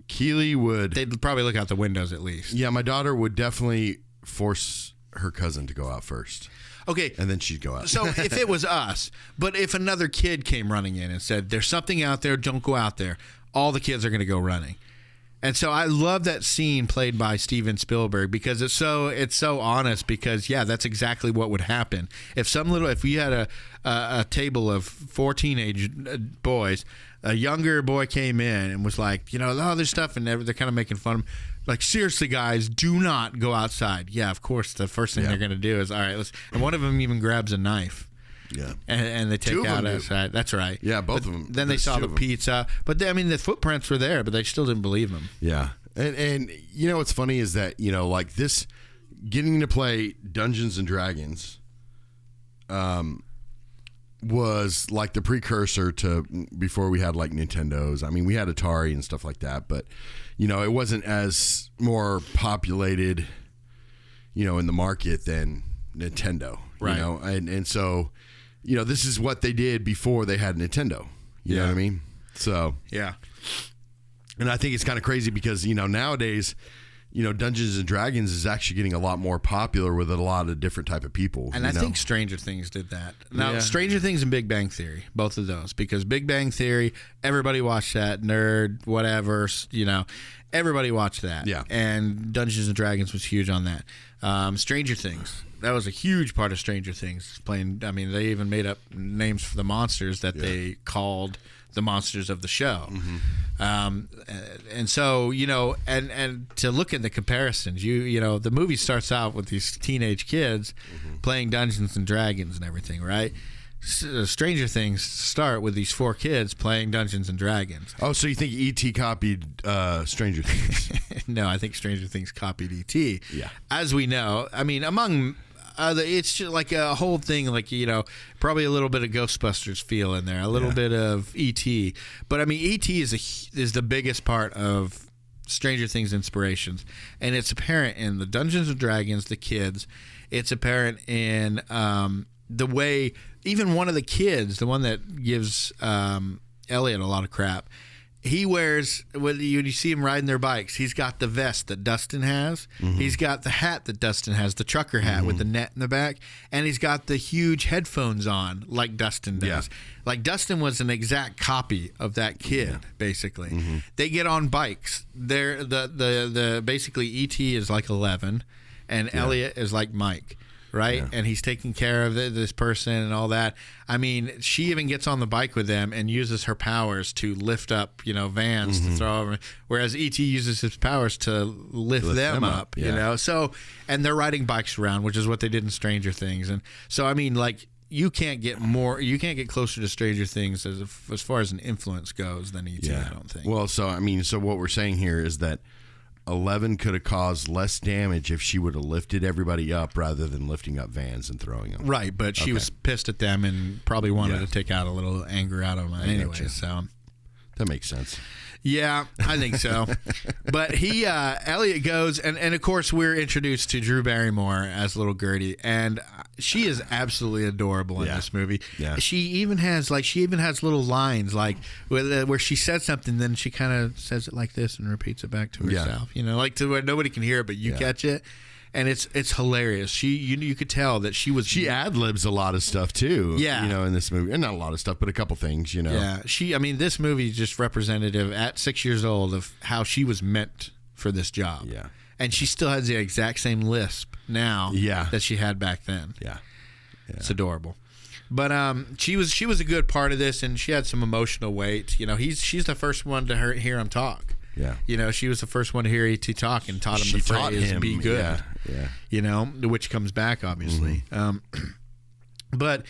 Keely would... They'd probably look out the windows at least. Yeah, my daughter would definitely force her cousin to go out first. Okay. And then she'd go out. So if it was us, but if another kid came running in and said, there's something out there, don't go out there, all the kids are going to go running. And so I love that scene played by Steven Spielberg because it's so honest because, that's exactly what would happen. If you had a table of 4 teenage boys, a younger boy came in and was like, there's stuff, and they're kind of making fun of him. Like, seriously, guys, do not go outside. Yeah, of course, the first thing they're going to do is, all right, and one of them even grabs a knife. Yeah. And they take out outside. That's right. Yeah, both of them. Then they saw the pizza. But, the footprints were there, but they still didn't believe him. Yeah. And you know what's funny is that, you know, like this, getting to play Dungeons and Dragons was like the precursor to before we had like Nintendos. I mean, we had Atari and stuff like that, but, you know, it wasn't as more populated, you know, in the market than Nintendo, Right. you know? And so, you know, this is what they did before they had Nintendo. You know what I mean? So, Yeah. and I think it's kind of crazy because, you know, nowadays, you know, Dungeons and Dragons is actually getting a lot more popular with a lot of different type of people. And I think Stranger Things did that. Now, Yeah. Stranger Things and Big Bang Theory, both of those, because Big Bang Theory, everybody watched that, nerd, whatever, you know, everybody watched that. Yeah. And Dungeons and Dragons was huge on that. Stranger Things, that was a huge part of Stranger Things. Playing, I mean, they even made up names for the monsters that they called the monsters of the show. And so, you know, and to look at the comparisons, you know, the movie starts out with these teenage kids playing Dungeons and Dragons and everything, right? Stranger Things start with these 4 kids playing Dungeons and Dragons. Oh, so you think E.T. copied Stranger Things? No, I think Stranger Things copied E.T. Yeah. As we know, I mean, among it's just like a whole thing, like, you know, probably a little bit of Ghostbusters feel in there, a little bit of E.T. But I mean, E.T. is the biggest part of Stranger Things inspirations, and it's apparent in the Dungeons and Dragons, the kids. It's apparent in the way even one of the kids, the one that gives Elliot a lot of crap, he wears, when you see him riding their bikes, he's got the vest that Dustin has. He's got the hat that Dustin has, the trucker hat with the net in the back. And he's got the huge headphones on like Dustin does. Yeah. Like Dustin was an exact copy of that kid, basically. They get on bikes. They're the basically E.T. is like 11 and Elliot is like Mike. Right? Yeah. And he's taking care of this person and all that. I mean, she even gets on the bike with them and uses her powers to lift up, you know, vans to throw over. Whereas E.T. uses his powers to lift them up, you know? So, and they're riding bikes around, which is what they did in Stranger Things. And so, I mean, like, you can't get closer to Stranger Things as far as an influence goes than E.T., I don't think. Well, so, I mean, so what we're saying here is that 11 could have caused less damage if she would have lifted everybody up rather than lifting up vans and throwing them. Right, but she was pissed at them and probably wanted to take out a little anger out of them anyway. So that makes sense. Yeah, I think so. But Elliot goes, and of course we're introduced to Drew Barrymore as little Gertie, and she is absolutely adorable in this movie. Yeah. She even has little lines like where she says something, then she kind of says it like this and repeats it back to herself. You know, like to where nobody can hear it, but you catch it. And it's hilarious. You could tell that she ad libs a lot of stuff too. Yeah, you know, in this movie, and not a lot of stuff, but a couple things. You know, yeah. I mean, this movie is just representative at 6 years old of how she was meant for this job. Yeah, and she still has the exact same lisp now. That she had back then. Yeah, it's adorable. But she was a good part of this, and she had some emotional weight. You know, she's the first one to hear him talk. Yeah. You know, she was the first one to hear E.T. talk and taught him the phrase, be good. Yeah. You know, which comes back, obviously. But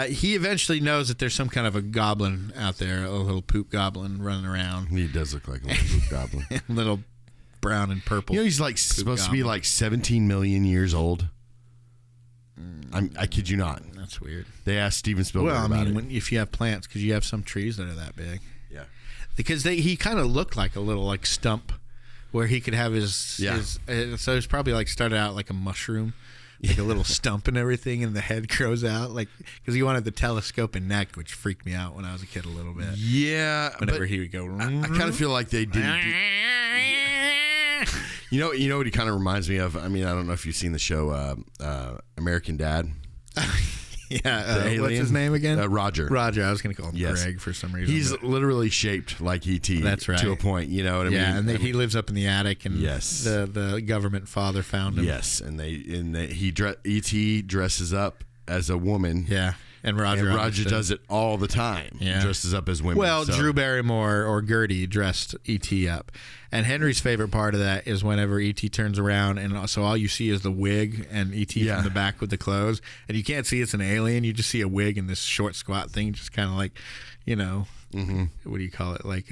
he eventually knows that there's some kind of a goblin out there, a little poop goblin running around. He does look like a little poop goblin. Little brown and purple. You know, he's like supposed to be like 17 million years old. I kid you not. That's weird. They asked Steven Spielberg about it. If you have plants, because you have some trees that are that big. Yeah. Because he kind of looked like a little like stump where he could have his so it's probably like started out like a mushroom, like a little stump and everything, and the head grows out like because he wanted the telescoping neck, which freaked me out when I was a kid a little bit. Yeah, whenever he would go, I kind of feel like they didn't. You know what he kind of reminds me of? I mean, I don't know if you've seen the show American Dad. Yeah, what's his name again? Roger. Roger. I was going to call him Greg for some reason. He's literally shaped like E.T. That's right. To a point, you know what I mean? Yeah, and he lives up in the attic, and the government father found him. Yes, and E.T. dresses up as a woman. Yeah. And Roger does it all the time. Yeah. Dresses up as women. Well, Drew Barrymore or Gertie dressed E.T. up. And Henry's favorite part of that is whenever E.T. turns around, and so all you see is the wig and E.T. from the back with the clothes. And you can't see it's an alien. You just see a wig and this short, squat thing, just kind of like, you know, what do you call it? Like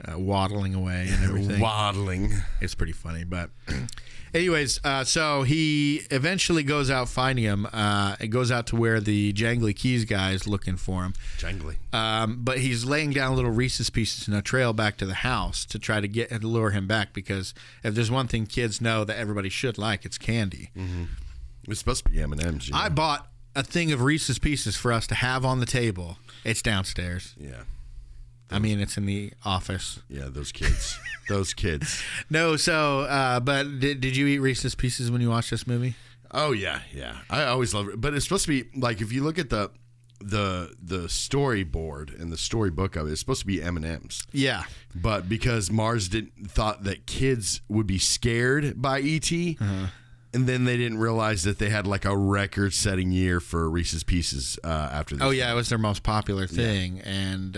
waddling away and everything. Waddling. It's pretty funny, but anyways, so he eventually goes out finding him. It goes out to where the Jangly Keys guy is looking for him. Jangly. But he's laying down little Reese's Pieces in a trail back to the house to try to get and lure him back, because if there's one thing kids know that everybody should like, it's candy. Mm-hmm. It's supposed to be M&M's. You know? I bought a thing of Reese's Pieces for us to have on the table. It's downstairs. Yeah. I mean, it's in the office. Yeah, those kids. Those kids. No, so, but did you eat Reese's Pieces when you watched this movie? Oh, yeah, yeah. I always love it. But it's supposed to be, like, if you look at the storyboard and the storybook of it, it's supposed to be M&M's. Yeah. But because Mars thought that kids would be scared by E.T., and then they didn't realize that they had like a record-setting year for Reese's Pieces after this. Oh yeah, it was their most popular thing, and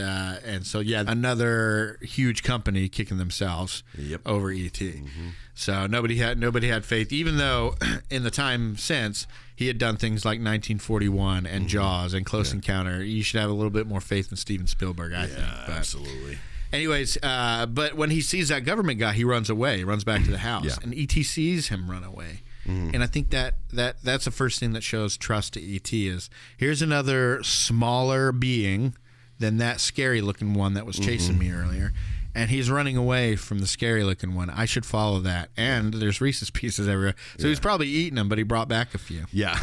so yeah, another huge company kicking themselves over ET. Mm-hmm. So nobody had faith, even though in the time since he had done things like 1941 and Jaws and Close Encounter. You should have a little bit more faith in Steven Spielberg, I think. But absolutely. Anyways, but when he sees that government guy, he runs away. He runs back to the house, and ET sees him run away. And I think that's the first thing that shows trust to ET is here's another smaller being than that scary looking one that was chasing me earlier, and he's running away from the scary looking one. I should follow that. And there's Reese's Pieces everywhere, so he's probably eating them, but he brought back a few. Yeah.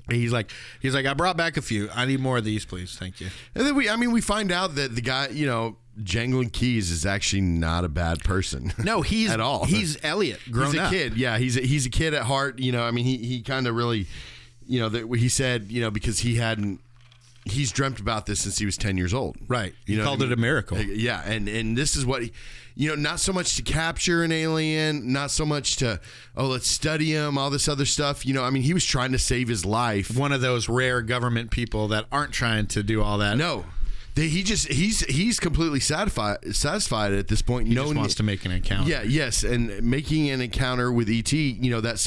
He's like, I brought back a few. I need more of these, please. Thank you. And then we find out that the guy, Jangling Keys is actually not a bad person. No, he's at all. He's Elliot, grown up. He's a kid. Yeah, he's a kid at heart. He kind of really, that he said, because he's dreamt about this since he was 10 years old. Right. He called it a miracle. Yeah, and this is what not so much to capture an alien, not so much to let's study him, all this other stuff. He was trying to save his life. One of those rare government people that aren't trying to do all that. No. He's completely satisfied at this point. He just wants to make an encounter. Yeah, yes, and making an encounter with ET, that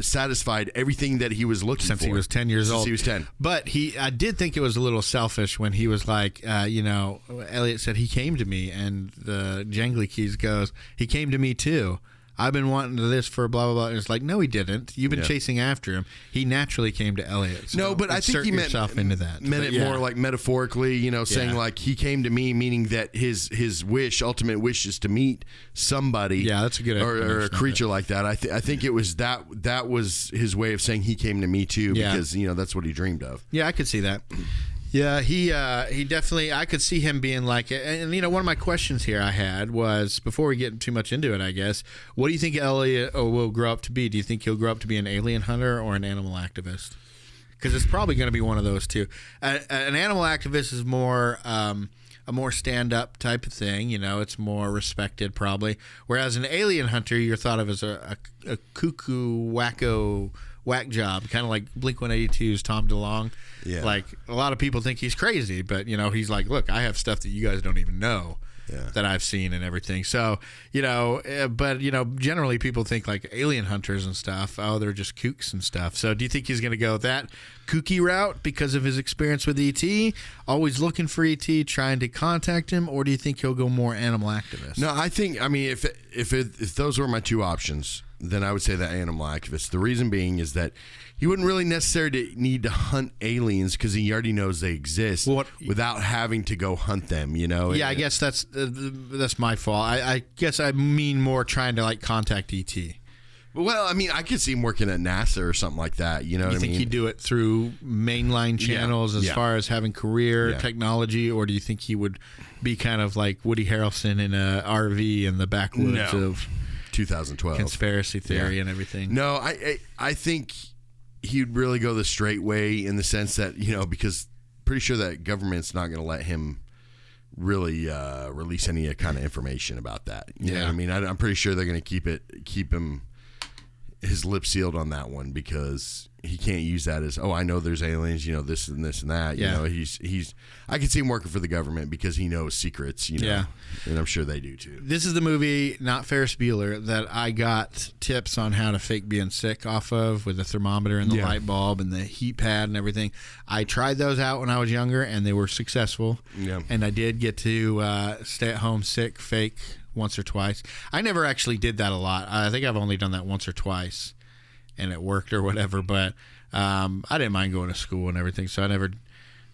satisfied everything that he was looking for. Since he was 10 years old. Since he was 10. But I did think it was a little selfish when he was like, Elliot said he came to me, and the Jangly Keys goes, he came to me too. I've been wanting this for blah, blah, blah. And it's like, no, he didn't. You've been chasing after him. He naturally came to Elliot. So no, but I think he meant into that. Meant it more like metaphorically, saying like he came to me, meaning that his ultimate wish is to meet somebody. Yeah, that's a good or a creature like that. I think it was that was his way of saying he came to me too, because that's what he dreamed of. Yeah, I could see that. Yeah, he definitely, I could see him being like it. And, one of my questions here I had was, before we get too much into it, I guess, what do you think Elliot will grow up to be? Do you think he'll grow up to be an alien hunter or an animal activist? Because it's probably going to be one of those two. An animal activist is more a more stand-up type of thing. It's more respected probably. Whereas an alien hunter, you're thought of as a cuckoo, wacko, whack job, kind of like Blink-182's Tom DeLonge. Yeah. Like, a lot of people think he's crazy, but, he's like, look, I have stuff that you guys don't even know that I've seen and everything. So, but, generally people think like alien hunters and stuff, they're just kooks and stuff. So do you think he's going to go that kooky route because of his experience with E.T., always looking for E.T., trying to contact him, or do you think he'll go more animal activist? No, I think, if those were my two options, then I would say that animal activist. The reason being is that he wouldn't really necessarily need to hunt aliens because he already knows they exist without having to go hunt them, Yeah, I guess that's my fault. I guess I mean more trying to like contact E.T. Well, I could see him working at NASA or something like that. You think he'd do it through mainline channels as far as having career technology, or do you think he would be kind of like Woody Harrelson in a RV in the backwoods of 2012 conspiracy theory and everything? No, I think he'd really go the straight way in the sense that because pretty sure that government's not going to let him really release any kind of information about that. You know what I mean? I'm pretty sure they're going to keep him his lips sealed on that one because he can't use that as, I know there's aliens, this and this and that. Yeah. He's I can see him working for the government because he knows secrets, Yeah. and I'm sure they do too. This is the movie, not Ferris Bueller, that I got tips on how to fake being sick off of with the thermometer and the light bulb and the heat pad and everything. I tried those out when I was younger and they were successful. Yeah. And I did get to stay at home sick, fake once or twice. I never actually did that a lot. I think I've only done that once or twice and it worked or whatever, but I didn't mind going to school and everything, so I never,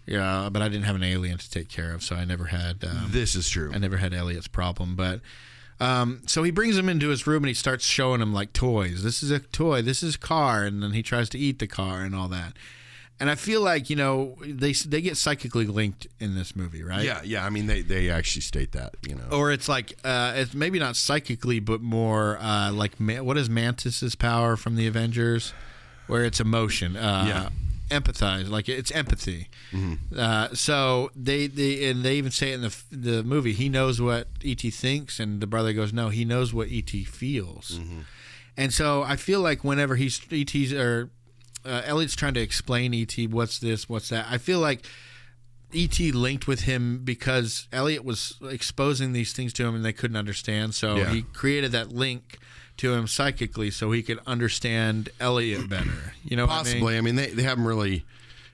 but I didn't have an alien to take care of, so I never had. This is true. I never had Elliot's problem, but so he brings him into his room and he starts showing him like toys. This is a toy. This is a car, and then he tries to eat the car and all that. And I feel like they get psychically linked in this movie, right? Yeah. I mean, they actually state that, Or it's like it's maybe not psychically, but more like what is Mantis's power from the Avengers, where it's emotion. Empathize, like it's empathy. Mm-hmm. So they even say it in the movie. He knows what E.T. thinks, and the brother goes, no, he knows what E.T. feels. Mm-hmm. And so I feel like whenever Elliot's trying to explain E.T. what's this, what's that, I feel like E.T. linked with him because Elliot was exposing these things to him and they couldn't understand. So he created that link to him psychically so he could understand Elliot better. You know, possibly. what I mean? They haven't really,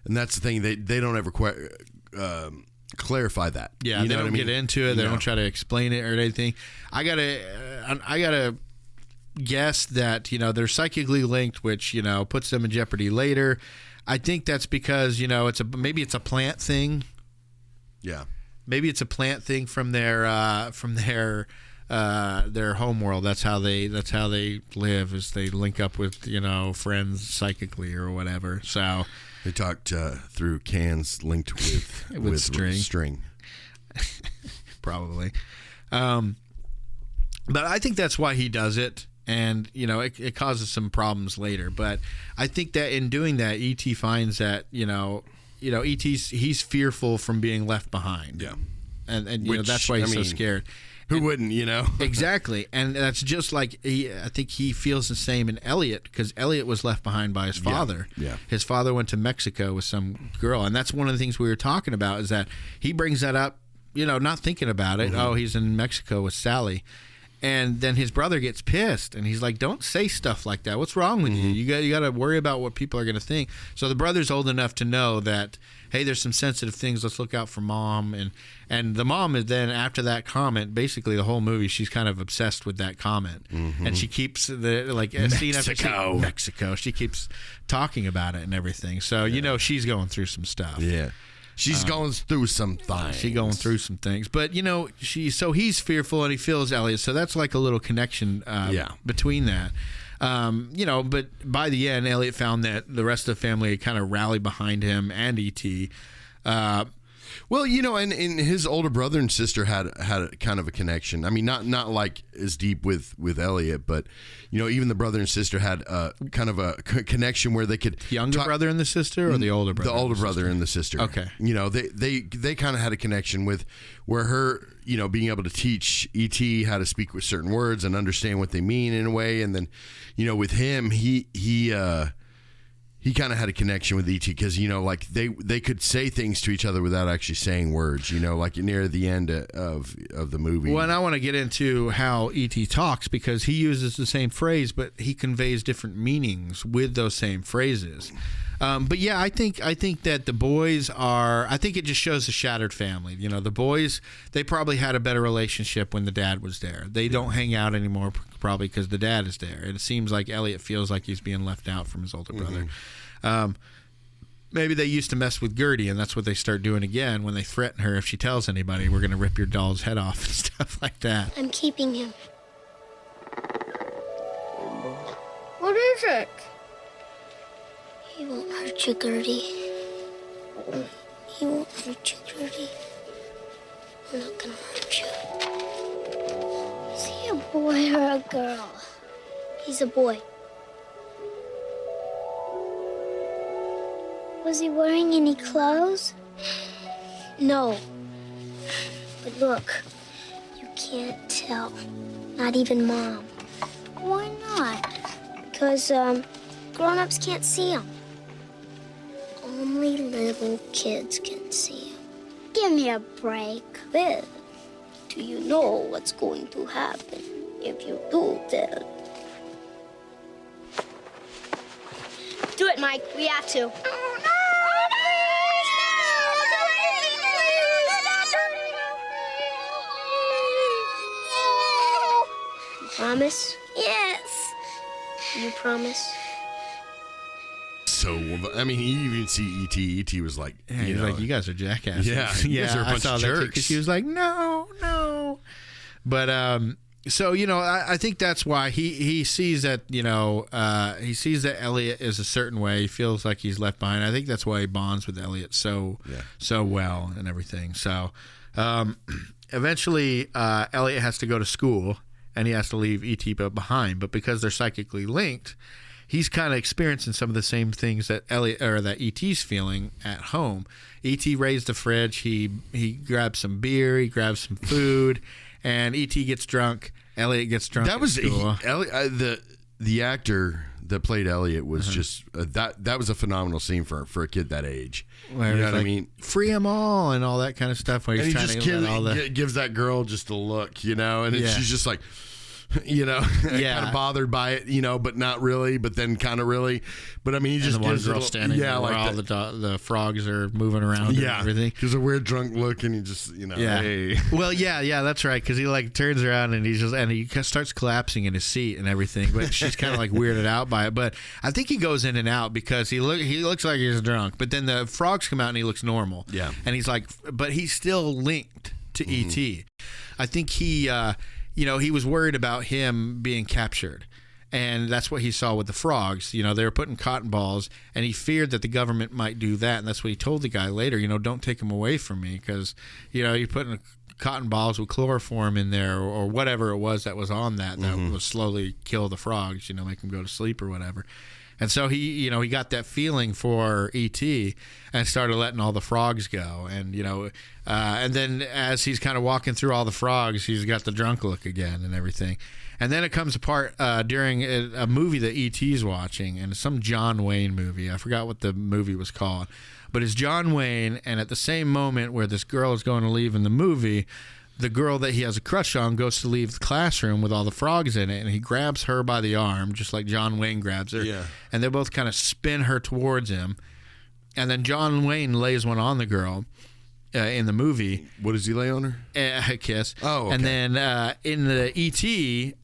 and that's the thing. They don't ever clarify that. Yeah, they don't get into it. They don't try to explain it or anything. I gotta guess that they're psychically linked, which puts them in jeopardy later. I think that's because maybe it's a plant thing. Yeah, maybe it's a plant thing from their home world. That's how they live, is they link up with friends psychically or whatever. So they talked through cans linked with string. Probably. But I think that's why he does it. And, it causes some problems later. But I think that in doing that, E.T. finds that, he's fearful from being left behind. Yeah. And that's why he's so scared. Who wouldn't, Exactly. And that's just like, I think he feels the same in Elliot, because Elliot was left behind by his father. Yeah. His father went to Mexico with some girl. And that's one of the things we were talking about, is that he brings that up, not thinking about it. Mm-hmm. Oh, he's in Mexico with Sally. And then his brother gets pissed, and he's like, "Don't say stuff like that. What's wrong with you? You got to worry about what people are going to think." So the brother's old enough to know that, hey, there's some sensitive things. Let's look out for mom. And the mom is then, after that comment, basically the whole movie, she's kind of obsessed with that comment, and she keeps scene after scene, Mexico. She keeps talking about it and everything. So she's going through some stuff. Yeah. She's going through some things. She's going through some things. But, he's fearful and he feels Elliot. So that's like a little connection between that. But by the end, Elliot found that the rest of the family kind of rallied behind him and E.T. Well, and his older brother and sister had a kind of a connection. I mean, not like as deep with Elliot, but even the brother and sister had kind of a connection where they could younger brother and the sister, or the older brother. The older brother and the sister. Okay. They kind of had a connection with where her being able to teach E.T. how to speak with certain words and understand what they mean in a way, and then with him he kind of had a connection with E.T. because, like they could say things to each other without actually saying words, like near the end of the movie. Well, and I want to get into how E.T. talks, because he uses the same phrase, but he conveys different meanings with those same phrases. But yeah, I think that the boys I think it just shows a shattered family. The boys, they probably had a better relationship when the dad was there. They don't hang out anymore probably because the dad is there. And it seems like Elliot feels like he's being left out from his older brother. Maybe they used to mess with Gertie, and that's what they start doing again when they threaten her. If she tells anybody, we're going to rip your doll's head off and stuff like that. I'm keeping him. What is it? He won't hurt you, Gertie. He won't hurt you, Gertie. I'm not gonna hurt you. Is he a boy or a girl? He's a boy. Was he wearing any clothes? No. But look, you can't tell. Not even Mom. Why not? because grown-ups can't see him. Only little kids can see him. Give me a break. Well, do you know what's going to happen if you do that? Do it, Mike. We have to. Promise? Yes. You promise? So, I mean, you even see E.T. E.T. was like, Yeah, he's like, you guys are jackasses. Yeah, you guys are a I bunch saw of that too, jerks. 'cause she was like, no. But so I think that's why he sees that he sees that Elliot is a certain way. He feels like he's left behind. I think that's why he bonds with Elliot so well and everything. So eventually, Elliot has to go to school and he has to leave E.T. behind. But because they're psychically linked, he's kind of experiencing some of the same things that that E.T.'s feeling at home. E.T. raised the fridge. He grabs some beer. He grabs some food, and E.T. gets drunk. Elliot gets drunk. That was at school. the actor that played Elliot was just that was a phenomenal scene for a kid that age. Where You know he's what I like, mean? free them all and all that kind of stuff. Where And he's he trying just to let all the gives that girl just a look, and Yeah. she's just like, kind of bothered by it, but not really, but then kind of really. But I mean, he and just the one gives girl it, standing there where all the frogs are moving around and everything. gives a weird drunk look, and he just hey. Well, that's right. Because he like turns around and he starts collapsing in his seat and everything. But she's kind of like weirded out by it. But I think he goes in and out because he looks like he's drunk. But then the frogs come out and he looks normal. Yeah. And he's like, but he's still linked to E.T. I think he was worried about him being captured. And that's what he saw with the frogs. They were putting cotton balls, and he feared that the government might do that. And that's what he told the guy later, don't take him away from me because, you're putting cotton balls with chloroform in there or whatever it was that was on that would slowly kill the frogs, make them go to sleep or whatever. And so he got that feeling for E.T. and started letting all the frogs go. And, and then as he's kind of walking through all the frogs, he's got the drunk look again and everything. And then it comes apart during a movie that E.T.'s watching, and it's some John Wayne movie. I forgot what the movie was called. But it's John Wayne, and at the same moment where this girl is going to leave in the movie, the girl that he has a crush on goes to leave the classroom with all the frogs in it, and he grabs her by the arm, just like John Wayne grabs her. Yeah. And they both kind of spin her towards him. And then John Wayne lays one on the girl in the movie. What does he lay on her? A kiss. Oh, okay. And then in the E.T.,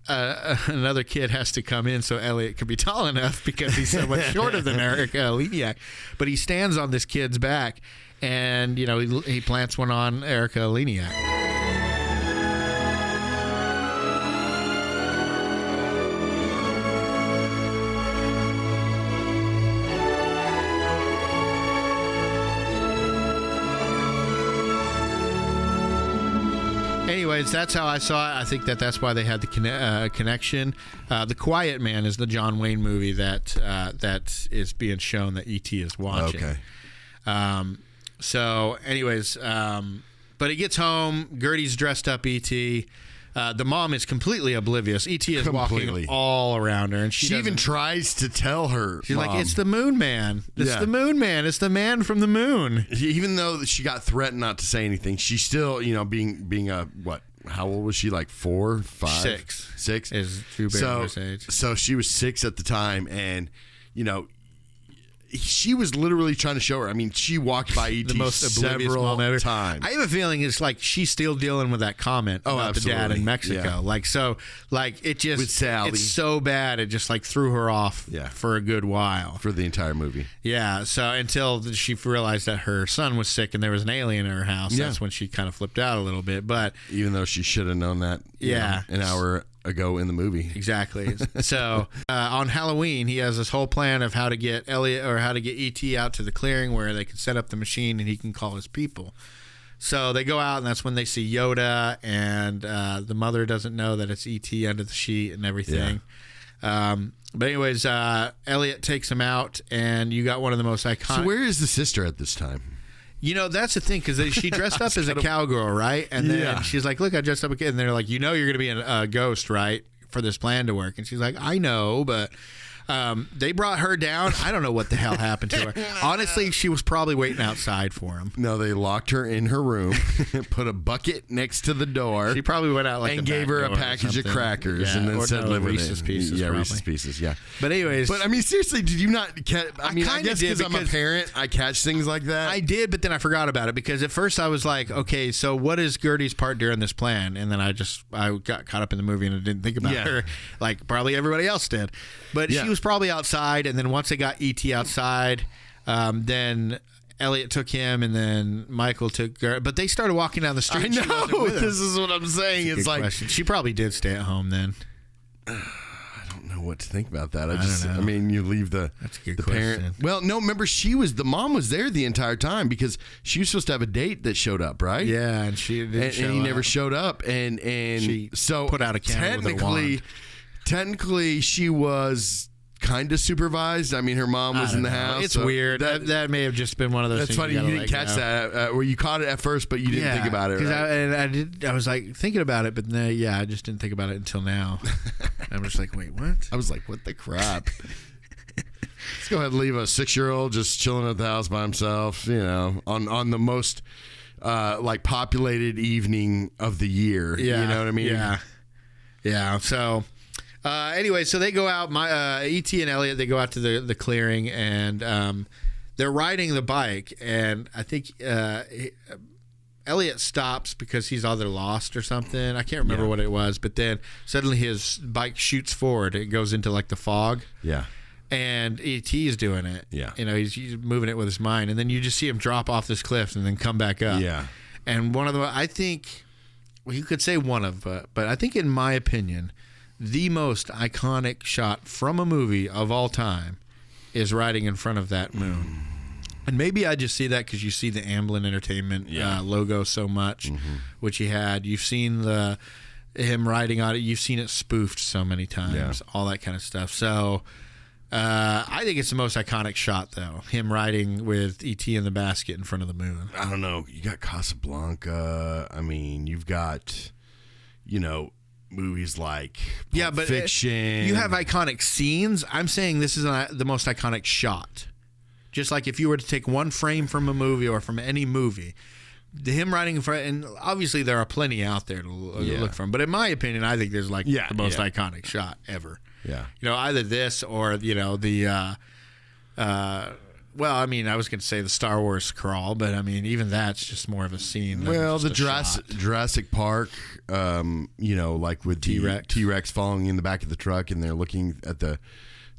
another kid has to come in so Elliot can be tall enough because he's so much shorter than Erica Leniak. But he stands on this kid's back, and he plants one on Erica Leniak. Anyways, that's how I saw it. I think that's why they had the connection. The Quiet Man is the John Wayne movie that is being shown that E.T. is watching. Okay. So, anyways, but he gets home. Gertie's dressed up E.T. The mom is completely oblivious. E.T. is walking all around her, and she even tries to tell her. She's Mom. like, "It's the Moon Man. It's the Moon Man. It's the man from the moon." Even though she got threatened not to say anything, she still, being a what? How old was she? Like 4, 5, 6 is Drew Barrymore's age. So she was 6 at the time, and she was literally trying to show her. I mean, she walked by E.T. The most oblivious several mom ever. times. I have a feeling it's like she's still dealing with that comment about the dad in Mexico. Yeah. It just With Sally. It's so bad it just like threw her off for a good while. For the entire movie. Yeah. So until she realized that her son was sick and there was an alien in her house, that's when she kind of flipped out a little bit. But even though she should have known that, an hour ago in the movie. Exactly. So on Halloween, he has this whole plan of how to get Elliot or how to get E.T. out to the clearing where they can set up the machine and he can call his people. So they go out, and that's when they see Yoda, and the mother doesn't know that it's E.T. under the sheet and everything. Yeah. But anyways, Elliot takes him out, and you got one of the most iconic. So where is the sister at this time? That's the thing, because she dressed up as a cowgirl, right? And then she's like, "Look, I dressed up again." And they're like, "You're going to be a ghost, right? for this plan to work. And she's like, I know, but they brought her down. I don't know what the hell happened to her. Honestly, she was probably waiting outside for him. No, they locked her in her room, put a bucket next to the door. She probably went out and gave her a package of crackers and then said, "Live with Reese's it." Pieces. Yeah, probably. Reese's Pieces. Yeah. But anyways, I mean, seriously, did you not? I kinda guess did I'm a because- parent, I catch things like that. I did, but then I forgot about it because at first I was like, okay, so what is Gertie's part during this plan? And then I got caught up in the movie and I didn't think about her like probably everybody else did. But she was probably outside, and then once they got E.T. outside, then Elliot took him, and then Michael took Gertie. But they started walking down the street. I and she wasn't know. with them. This is what I'm saying. It's Good like question. She probably did stay at home then. I don't know what to think about that. don't know. I mean, you leave That's a good the question. parent. Well, no, remember the mom was there the entire time because she was supposed to have a date that showed up, right? Yeah, and she didn't and he never showed up, and She so put out a candle with a wand. Technically, she was kind of supervised. I mean, her mom was in the house. It's so weird. That may have just been one of those That's things. funny. You didn't catch that. Where you caught it at first, but you didn't think about it. Right? I was like thinking about it, but I just didn't think about it until now. I'm just like, wait, what? I was like, what the crap? Let's go ahead and leave a 6-year-old just chilling at the house by himself, on the most like populated evening of the year. Yeah, you know what I mean? Yeah. So anyway, so they go out. E.T. and Elliot, they go out to the clearing, and they're riding the bike, and I think Elliot stops because he's either lost or something. I can't remember what it was, but then suddenly his bike shoots forward. It goes into like the fog. Yeah. And E.T. is doing it. Yeah. He's moving it with his mind. And then you just see him drop off this cliff and then come back up. Yeah. And one of the, I think, well, you could say one of, but I think in my opinion, the most iconic shot from a movie of all time is riding in front of that moon. And maybe I just see that because you see the Amblin Entertainment logo so much, which he had. You've seen him riding on it. You've seen it spoofed so many times, all that kind of stuff. So I think it's the most iconic shot, though. Him riding with E.T. in the basket in front of the moon. I don't know. You got Casablanca. I mean, you've got, movies like Pulp but Fiction. You have iconic scenes. I'm saying this is the most iconic shot. Just like if you were to take one frame from a movie or from any movie, him riding in front, and obviously there are plenty out there to look from. But in my opinion, I think there's the most iconic shot ever. Yeah. Either this or, the, well, I mean, I was going to say the Star Wars crawl, but I mean, even that's just more of a scene. Well, the shot. Jurassic Park, like with T-Rex. T-Rex following in the back of the truck and they're looking at the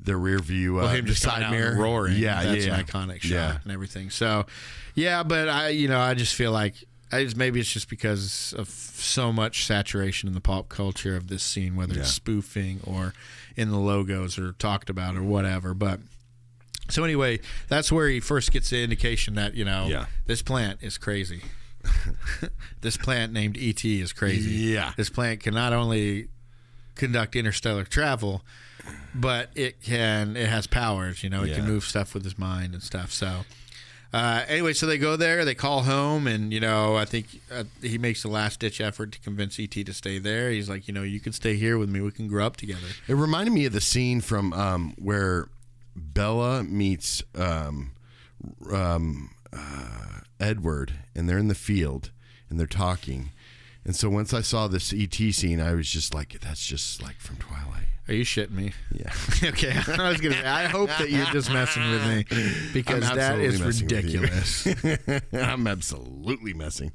rear view, him the just side mirror, roaring. that's an iconic shot and everything. So, but I just feel like maybe it's just because of so much saturation in the pop culture of this scene, whether it's spoofing or in the logos or talked about or whatever. But so anyway, that's where he first gets the indication that this plant is crazy. This plant named E.T. is crazy. Yeah, this plant can not only conduct interstellar travel, but it has powers. It can move stuff with his mind and stuff. So anyway, so they go there, they call home, and I think he makes the last ditch effort to convince E.T. to stay there. He's like, you can stay here with me, we can grow up together. It reminded me of the scene from where Bella meets Edward, and they're in the field and they're talking. And so once I saw this E.T. scene, I was just like, that's just like from Twilight. Are you shitting me? Yeah. Okay. I was gonna say, I hope that you're just messing with me because that is ridiculous. I'm absolutely messing.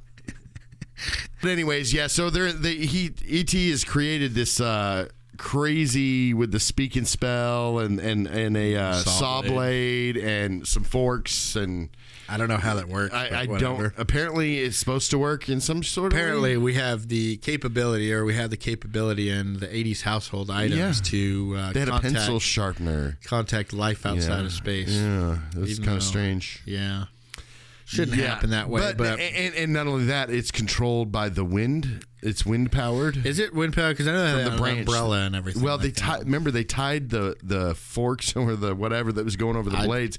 But anyways, so E.T. has created this crazy with the speak and spell and a saw blade and some forks, and I don't know how that works. I don't. Apparently, it's supposed to work in some sort of way. Apparently, we have the capability in the 80s household items to they had a pencil sharpener. Contact life outside of space. Yeah, that's kind of strange. Yeah. shouldn't happen that way. But and not only that, it's controlled by the wind. It's wind powered. Is it wind powered? Because I know they have an umbrella and everything. Well, remember they tied the forks or the whatever that was going over the blades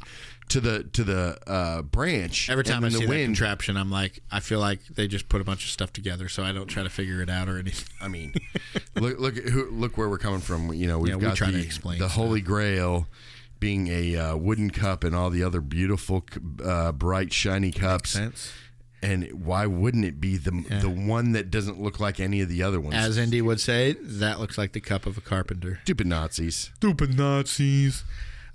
to the branch. Every time I see the that contraption, I'm like, I feel like they just put a bunch of stuff together, so I don't try to figure it out or anything. I mean, look where we're coming from. You know, we've got try to explain the Holy Grail being a wooden cup and all the other beautiful, bright, shiny cups. Makes sense. And why wouldn't it be the one that doesn't look like any of the other ones? As Indy would say, that looks like the cup of a carpenter. Stupid Nazis. Stupid Nazis.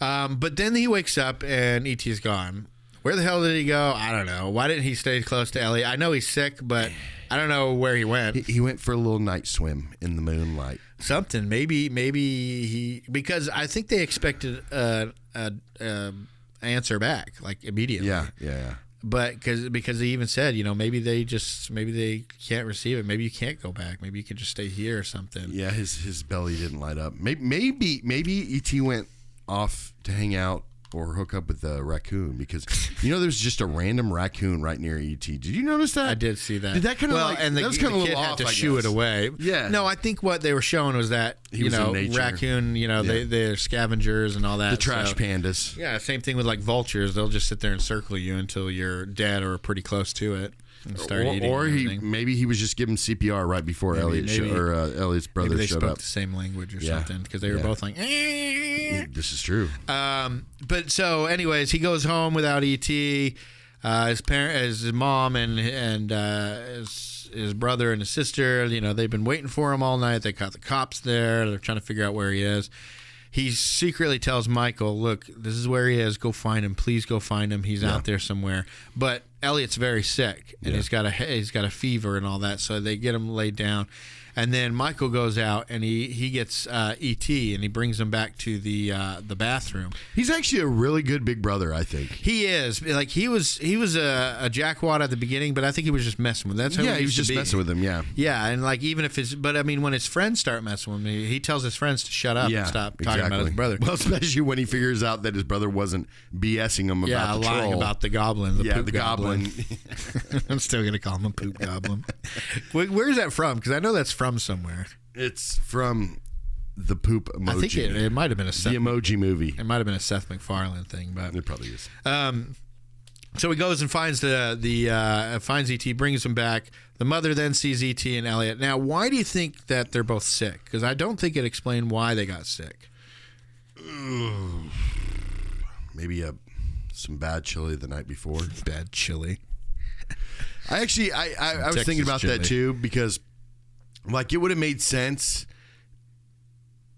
But then he wakes up and E.T.'s gone. Where the hell did he go? I don't know. Why didn't he stay close to Ellie? I know he's sick, but I don't know where he went. He went for a little night swim in the moonlight. Something. Maybe he... Because I think they expected an answer back, like immediately. Yeah. But because he even said, maybe they can't receive it. Maybe you can't go back. Maybe you can just stay here or something. Yeah, his belly didn't light up. Maybe E.T. went off to hang out or hook up with the raccoon because there's just a random raccoon right near E.T. Did you notice that? I did see that. Did that kind of and the kid had to shoo it away. Yeah. No, I think what they were showing was that raccoon. They're scavengers and all that. The trash pandas. Yeah, same thing with like vultures. They'll just sit there and circle you until you're dead or pretty close to it. And start eating. Or maybe he was just giving CPR right before Elliot's brother maybe they showed spoke up. the same language or something because they were both like. This is true. But so, anyways, he goes home without E.T. His mom and his brother and his sister. They've been waiting for him all night. They got the cops there. They're trying to figure out where he is. He secretly tells Michael, "Look, this is where he is. Go find him. Please go find him. He's out there somewhere." But Elliot's very sick, and he's got a fever and all that. So they get him laid down, and then Michael goes out and he gets E.T. and he brings him back to the bathroom. He's actually a really good big brother, I think. He is like he was a jackwad at the beginning, but I think he was just messing with him. That's how he was just messing with him. Yeah, and like even if when his friends start messing with him, he tells his friends to shut up and stop talking about his brother. Well, especially when he figures out that his brother wasn't BSing him about the lying troll. about the goblin. The goblin. I'm still gonna call him a poop goblin. Where's that from? Because I know that's from somewhere. It's from the poop emoji. I think it might have been the Emoji Movie. It might have been a Seth MacFarlane thing, but it probably is. So he goes and finds finds E.T., brings him back. The mother then sees E.T. and Elliot. Now, why do you think that they're both sick? Because I don't think it explained why they got sick. Maybe some bad chili the night before. Bad chili. I was thinking about that too because, like, it would have made sense.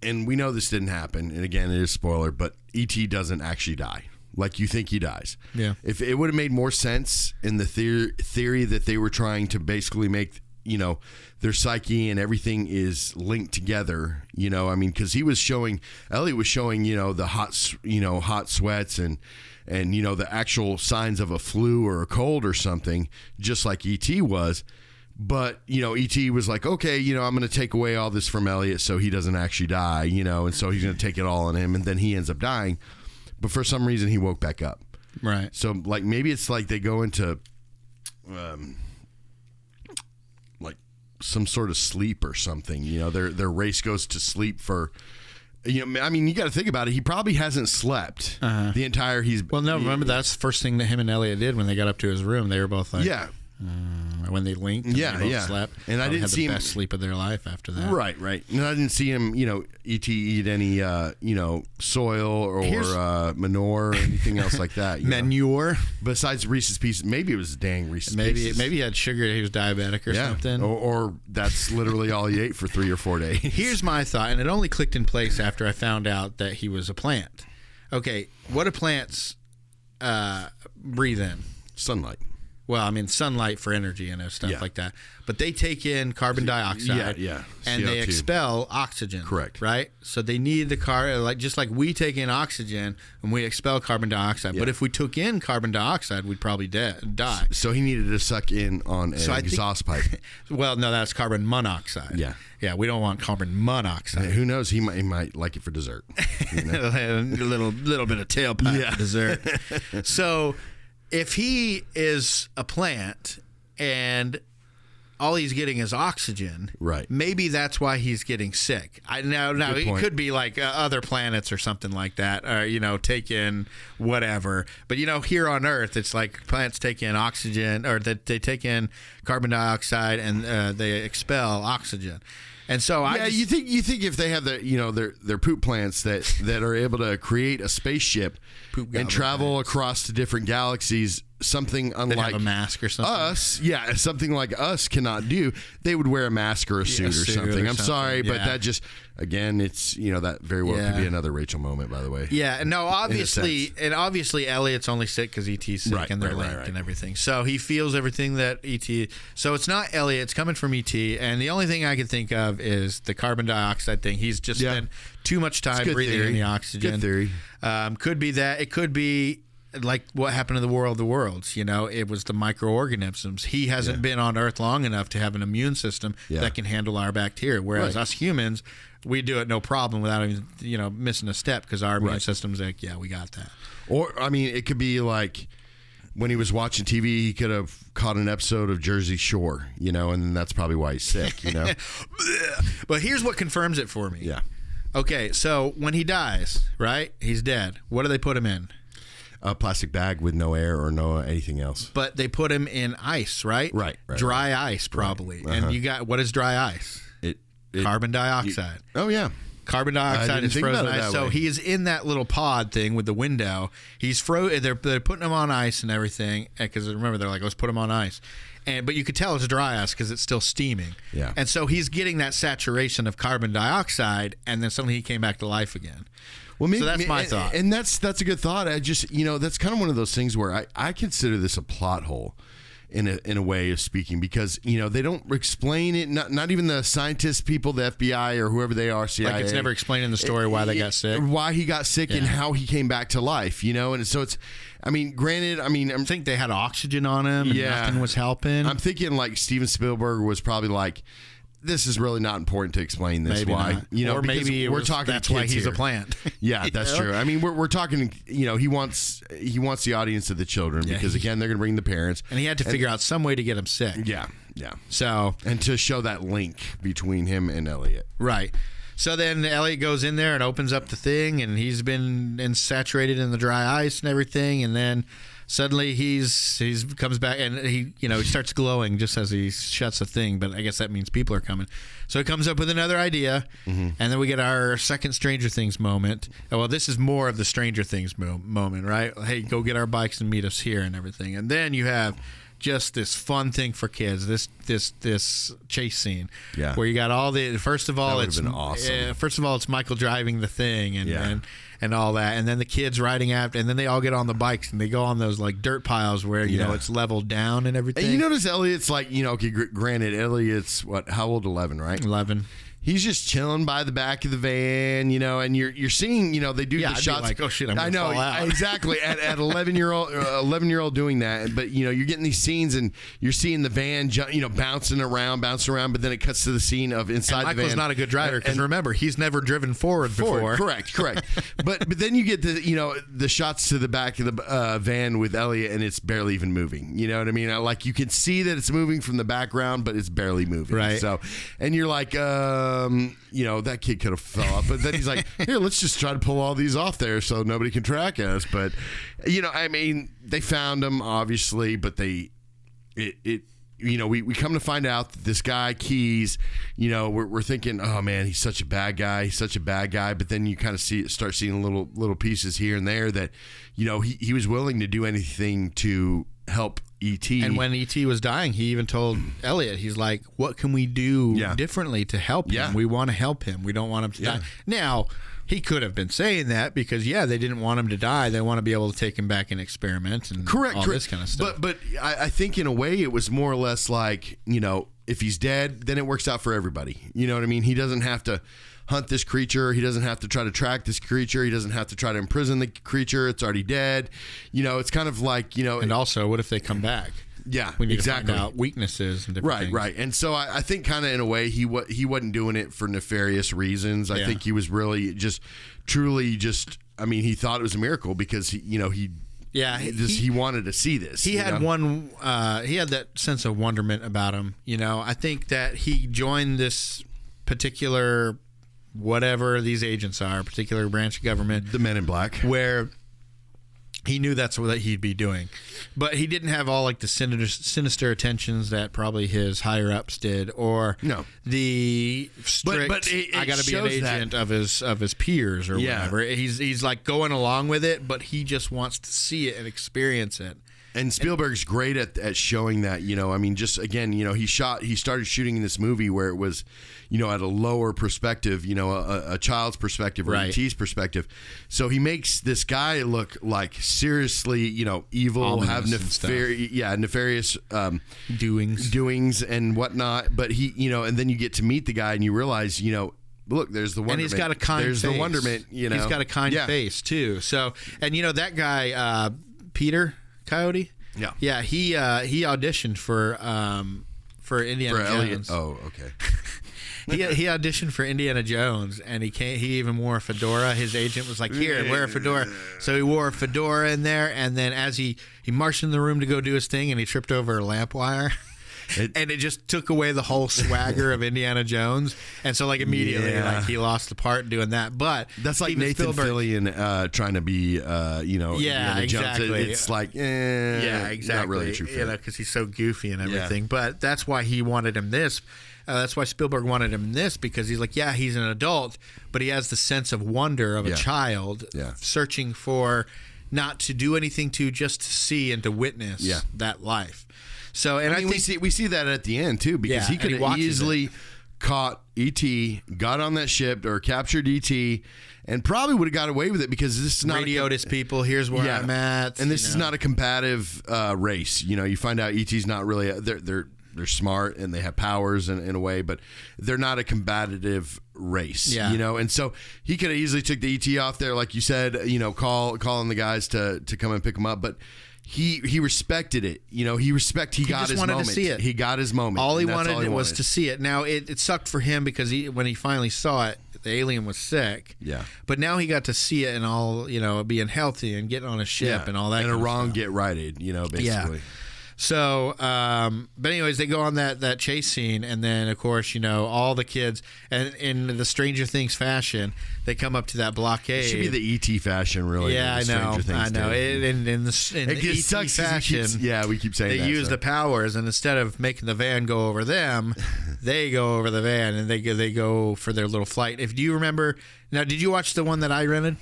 And we know this didn't happen. And again, it is spoiler, but E.T. doesn't actually die. Like you think he dies. Yeah. If it would have made more sense in the theory that they were trying to basically make, their psyche and everything is linked together, I mean, because Elliot was showing, the hot sweats and the actual signs of a flu or a cold or something, just like E.T. was. But, E.T. was like, okay, I'm going to take away all this from Elliot so he doesn't actually die, and so he's going to take it all on him. And then he ends up dying. But for some reason, he woke back up. Right. So, like, maybe it's like they go into, like, some sort of sleep or something. Their race goes to sleep for... I mean, you got to think about it. He probably hasn't slept the entire... remember that's the first thing that him and Elliot did when they got up to his room. They were both like... Yeah. When they linked, and they both slept. And I didn't see him... best sleep of their life after that. Right. And I didn't see him, E.T. eat any, soil or manure or anything else like that. Manure? Besides Reese's Pieces. Maybe it was dang Reese's Pieces. Maybe he had sugar. He was diabetic or something. Or that's literally all he ate for 3 or 4 days. Here's my thought, and it only clicked in place after I found out that he was a plant. Okay, what do plants breathe in? Sunlight. Well, I mean, sunlight for energy and stuff like that. But they take in carbon dioxide and they expel oxygen. Correct. Right? So they need the just like we take in oxygen and we expel carbon dioxide. But if we took in carbon dioxide, we'd probably die. So he needed to suck in on an exhaust pipe. Well, no, that's carbon monoxide. Yeah, we don't want carbon monoxide. Who knows? He might like it for dessert. A little bit of tailpipe for dessert. So... if he is a plant and all he's getting is oxygen, right? Maybe that's why he's getting sick. Now it could be like other planets or something like that, or take in whatever. But here on Earth, it's like plants take in oxygen, or that they take in carbon dioxide and they expel oxygen. And so you think if they have their poop plants that are able to create a spaceship and travel across to different galaxies, something unlike a mask or something. Us, something like us cannot do, they would wear a mask or a suit or something. I'm sorry, but that just, again, it's that very well could be another Rachel moment, by the way. Yeah, no, obviously Elliot's only sick because E.T.'s sick and they're linked and everything. So he feels everything that E.T. So it's not Elliot, it's coming from E.T. And the only thing I can think of is the carbon dioxide thing. He's just spent too much time breathing in the oxygen. Good theory. Could be that. It could be like what happened to the War of the Worlds. It was the microorganisms. He hasn't been on Earth long enough to have an immune system that can handle our bacteria. Whereas us humans, we do it no problem without even, missing a step because our immune system's like, we got that. Or, it could be like when he was watching TV, he could have caught an episode of Jersey Shore, and that's probably why he's sick, But here's what confirms it for me. Yeah. Okay, so when he dies, right? He's dead. What do they put him in? A plastic bag with no air or no anything else. But they put him in ice, right? Right. Dry ice, probably. Right. And you got, what is dry ice? Carbon dioxide. Carbon dioxide is frozen ice. So he is in that little pod thing with the window. He's they're putting him on ice and everything. Because remember, they're like, let's put him on ice. But you could tell it's dry ice because it's still steaming. Yeah. And so he's getting that saturation of carbon dioxide, and then suddenly he came back to life again. Well, maybe, so that's my thought. And that's a good thought. I just, that's kind of one of those things where I consider this a plot hole in a way of speaking, because, they don't explain it. Not even the scientists, people, the FBI or whoever they are, CIA. Like it's never explained in the story why they got sick. Why he got sick and how he came back to life, And so it's, granted, I think they had oxygen on him and nothing was helping. I'm thinking like Steven Spielberg was probably like, this is really not important to explain this. Maybe why, not. Or maybe we're talking. That's why he's a plant. Yeah, that's true. We're talking. He wants the audience of the children because again, they're going to bring the parents, and he had to figure out some way to get him sick. Yeah. So and to show that link between him and Elliot, right. So then Elliot goes in there and opens up the thing, and he's been saturated in the dry ice and everything, and then suddenly he's comes back and he starts glowing just as he shuts the thing, but I guess that means people are coming. So he comes up with another idea, and then we get our second Stranger Things moment. Well, this is more of the Stranger Things moment, right? Hey, go get our bikes and meet us here and everything. And then you have just this fun thing for kids, this chase scene, where you got all the first of all it's awesome. First of all, it's Michael driving the thing and all that, and then the kids riding after, and then they all get on the bikes and they go on those like dirt piles where it's leveled down and everything. And you notice Elliot's like, okay, granted, Elliot's how old? 11, right? 11. He's just chilling by the back of the van, and you're seeing, they do the I'd shots. Be like, oh shit, I'm gonna fall out. Exactly. At 11-year-old doing that, but you're getting these scenes and you're seeing the van, bouncing around, but then it cuts to the scene of inside the van. Michael's not a good driver because remember, he's never driven forward before. Correct. but then you get the shots to the back of the van with Elliot, and it's barely even moving. You know what I mean? Like you can see that it's moving from the background, but it's barely moving. Right. So, and you're like, that kid could have fell off, but then he's like, here, let's just try to pull all these off there so nobody can track us. But they found him obviously, but we come to find out that this guy Keys, we're thinking, oh man, he's such a bad guy, but then you kind of start seeing little pieces here and there that he was willing to do anything to help E.T. And when E.T. was dying, he even told Elliot, he's like, what can we do differently to help him? We want to help him. We don't want him to die. Now, he could have been saying that because, they didn't want him to die. They want to be able to take him back and experiment and all this kind of stuff. But I think in a way it was more or less like, if he's dead, then it works out for everybody. You know what I mean? He doesn't have to hunt this creature. He doesn't have to try to track this creature. He doesn't have to try to imprison the creature. It's already dead. It's kind of like, And also, what if they come back? Yeah, we need to find out weaknesses and different things. Right. And so I think kind of in a way he wasn't doing it for nefarious reasons. I think he was really truly he thought it was a miracle because he Yeah, he wanted to see this. He had he had that sense of wonderment about him. You know, I think that he joined this particular, whatever these agents are, particular branch of government, the Men in Black, where he knew that's what he'd be doing, but he didn't have all like the sinister attentions that probably his higher ups did, or the strict. But I got to be an agent of his peers or whatever. He's like going along with it, but he just wants to see it and experience it. And Spielberg's great at showing that, you know, I mean, just again, you know, he started shooting in this movie where it was, you know, at a lower perspective, you know, a child's perspective or E.T.'s perspective. So he makes this guy look like seriously, you know, evil, have nefarious doings and whatnot. But he, you know, and then you get to meet the guy and you realize, you know, look, there's the wonderment. And he's got a kind face. There's the wonderment, you know. He's got a kind face, too. So, and, you know, that guy, Peter Coyote? Yeah, he auditioned for Indiana Jones. Oh, okay. He auditioned for Indiana Jones, and he even wore a fedora. His agent was like, "Here, wear a fedora." So he wore a fedora in there, and then as he marched in the room to go do his thing, and he tripped over a lamp wire. And it just took away the whole swagger of Indiana Jones, and so like immediately, like he lost the part doing that. But that's like Nathan Fillion trying to be, you know, Indiana Jones. It's like, exactly, not really a true fit. You know, because he's so goofy and everything. But that's why he wanted him this. That's why Spielberg wanted him this, because he's like, he's an adult, but he has the sense of wonder of a child searching for not to do anything, just to see and to witness that life. So, and I think we see that at the end too, because he could have easily caught E.T., got on that ship or captured E.T., and probably would have got away with it, because this is not radioed his people. Here's where I'm at, and this is not a combative race. You know, you find out E.T.'s not really they're smart and they have powers in a way, but they're not a combative race. You know, and so he could have easily took the ET off there, like you said. You know, calling the guys to come and pick him up, but. He respected it. You know, he got his moment. To see it. He got his moment. All he wanted was to see it. Now, it sucked for him, because when he finally saw it, the alien was sick. Yeah. But now he got to see it and all, you know, being healthy and getting on a ship and all that. And a wrong get righted, you know, basically. Yeah. So, but anyways, they go on that chase scene, and then of course, you know, all the kids, and in the Stranger Things fashion, they come up to that blockade. It should be the E.T. fashion, really. Yeah, I know. In the E.T. fashion, we keep saying they use the powers, and instead of making the van go over them, they go over the van, and they go for their little flight. Do you remember? Now, did you watch the one that I rented?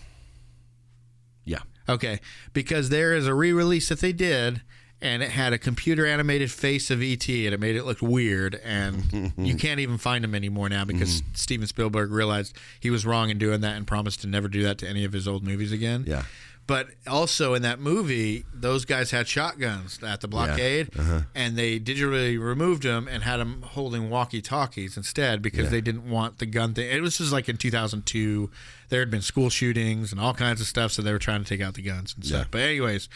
Yeah. Okay, because there is a re-release that they did. And it had a computer-animated face of E.T., and it made it look weird, and you can't even find him anymore now, because Steven Spielberg realized he was wrong in doing that and promised to never do that to any of his old movies again. Yeah. But also in that movie, those guys had shotguns at the blockade, and they digitally removed them and had them holding walkie-talkies instead, because they didn't want the gun thing. It was just like in 2002. There had been school shootings and all kinds of stuff, so they were trying to take out the guns and stuff. But anyways...